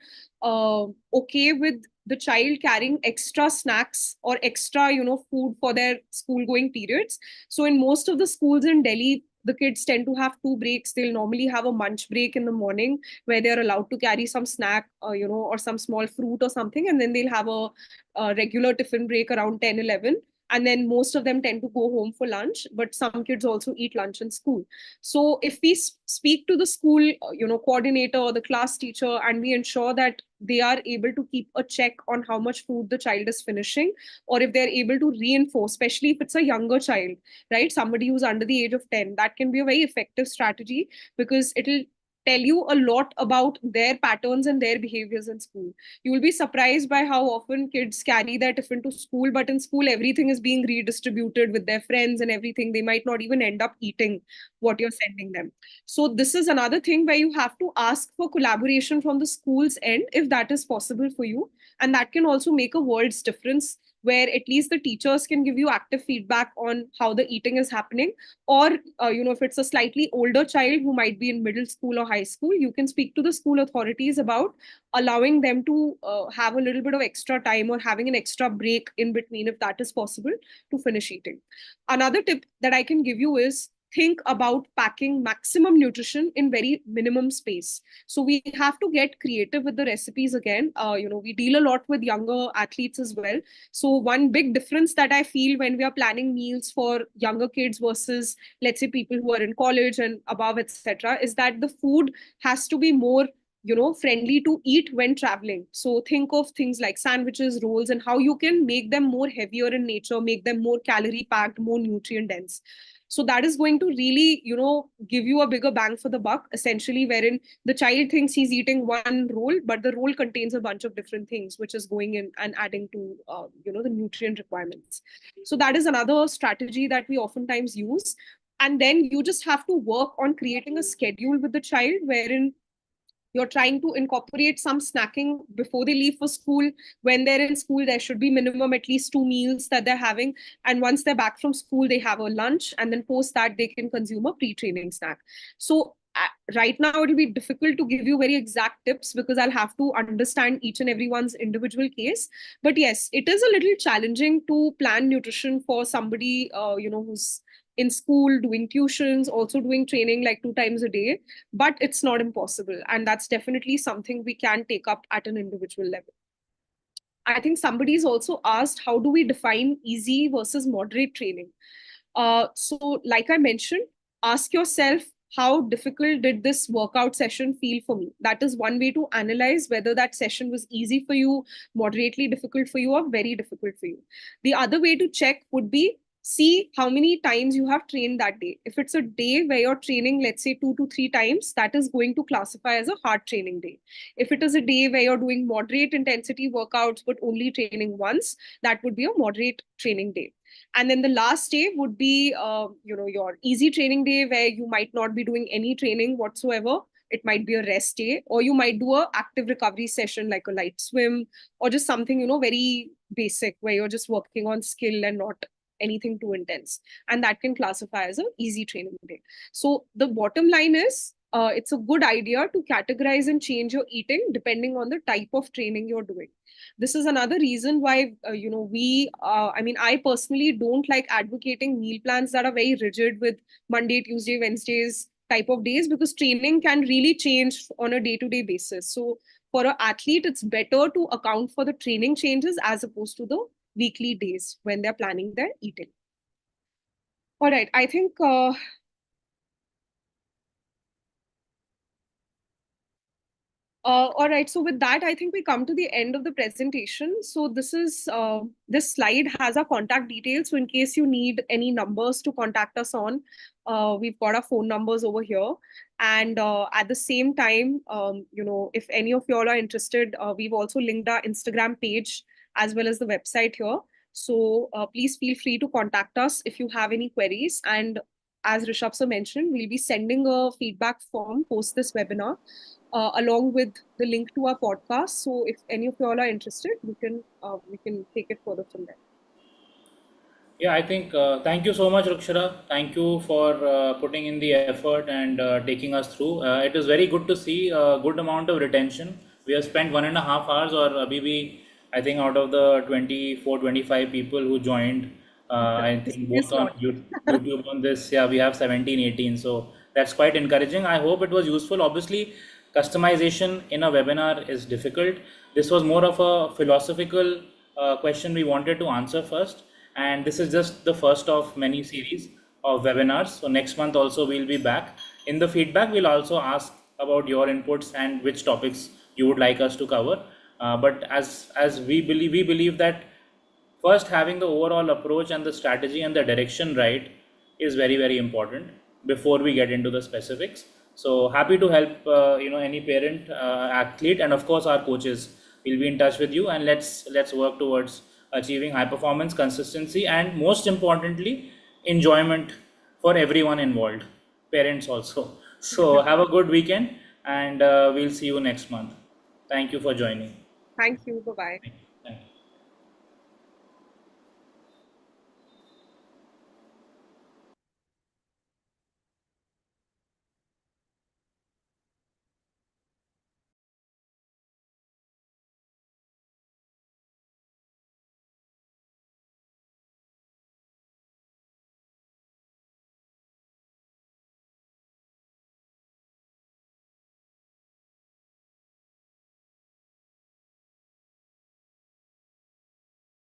okay with the child carrying extra snacks or extra, food for their school going periods. So in most of the schools in Delhi, the kids tend to have two breaks. They'll normally have a munch break in the morning where they're allowed to carry some snack, or some small fruit or something. And then they'll have a regular tiffin break around 10, 11, and then most of them tend to go home for lunch, but some kids also eat lunch in school. So if we speak to the school coordinator or the class teacher, and we ensure that they are able to keep a check on how much food the child is finishing, or if they're able to reinforce, especially if it's a younger child, right, somebody who's under the age of 10, that can be a very effective strategy, because it'll tell you a lot about their patterns and their behaviors in school. You will be surprised by how often kids carry their tiffin to school, but in school everything is being redistributed with their friends and everything. They might not even end up eating what you're sending them. So this is another thing where you have to ask for collaboration from the school's end, if that is possible for you. And that can also make a world's difference, where at least the teachers can give you active feedback on how the eating is happening. Or if it's a slightly older child who might be in middle school or high school, you can speak to the school authorities about allowing them to have a little bit of extra time, or having an extra break in between, if that is possible, to finish eating. Another tip that I can give you is, think about packing maximum nutrition in very minimum space. So we have to get creative with the recipes again. We deal a lot with younger athletes as well. So one big difference that I feel when we are planning meals for younger kids versus, let's say, people who are in college and above, etc., is that the food has to be more friendly to eat when traveling. So think of things like sandwiches, rolls, and how you can make them more heavier in nature, make them more calorie packed, more nutrient dense. So that is going to really give you a bigger bang for the buck, essentially, wherein the child thinks he's eating one roll, but the roll contains a bunch of different things, which is going in and adding to the nutrient requirements. So that is another strategy that we oftentimes use. And then you just have to work on creating a schedule with the child, wherein you're trying to incorporate some snacking before they leave for school. When they're in school, there should be minimum at least two meals that they're having. And once they're back from school, they have a lunch. And then post that, they can consume a pre-training snack. So right now, it'll be difficult to give you very exact tips, because I'll have to understand each and everyone's individual case. But yes, it is a little challenging to plan nutrition for somebody, who's in school, doing tuitions, also doing training like 2 times a day, but it's not impossible. And that's definitely something we can take up at an individual level. I think somebody's also asked, how do we define easy versus moderate training? So, like I mentioned, ask yourself, how difficult did this workout session feel for me? That is one way to analyze whether that session was easy for you, moderately difficult for you, or very difficult for you. The other way to check would be, see how many times you have trained that day. If it's a day where you're training, let's say 2 to 3 times, that is going to classify as a hard training day. If it is a day where you're doing moderate intensity workouts but only training once, that would be a moderate training day. And then the last day would be, your easy training day, where you might not be doing any training whatsoever. It might be a rest day, or you might do a active recovery session like a light swim, or just something, very basic, where you're just working on skill and not anything too intense. And that can classify as an easy training day. So the bottom line is, it's a good idea to categorize and change your eating depending on the type of training you're doing. This is another reason why, I personally don't like advocating meal plans that are very rigid with Monday, Tuesday, Wednesdays type of days, because training can really change on a day-to-day basis. So for an athlete, it's better to account for the training changes as opposed to the weekly days when they're planning their eating. All right, I think all right, so with that, I think we come to the end of the presentation. So this slide has our contact details. So in case you need any numbers to contact us on, we've got our phone numbers over here. And at the same time, if any of you all are interested, we've also linked our Instagram page as well as the website here. So please feel free to contact us if you have any queries. And as Rishabh sir mentioned, we'll be sending a feedback form post this webinar, along with the link to our podcast. So if any of you all are interested, we can take it further from there. Yeah, I think thank you so much, Rukshara. Thank you for putting in the effort and taking us through. It is very good to see a good amount of retention. We have spent 1.5 hours, or I think out of the 24, 25 people who joined, I think both on YouTube on this, yeah, we have 17, 18. So that's quite encouraging. I hope it was useful. Obviously, customization in a webinar is difficult. This was more of a philosophical question we wanted to answer first. And this is just the first of many series of webinars. So next month also we'll be back. In the feedback, we'll also ask about your inputs and which topics you would like us to cover. But as we believe that first having the overall approach and the strategy and the direction right is very, very important before we get into the specifics. So happy to help any parent, athlete, and of course our coaches will be in touch with you, and let's work towards achieving high performance, consistency, and most importantly, enjoyment for everyone involved, parents also. So have a good weekend, and we'll see you next month. Thank you for joining. Thank you. Bye-bye.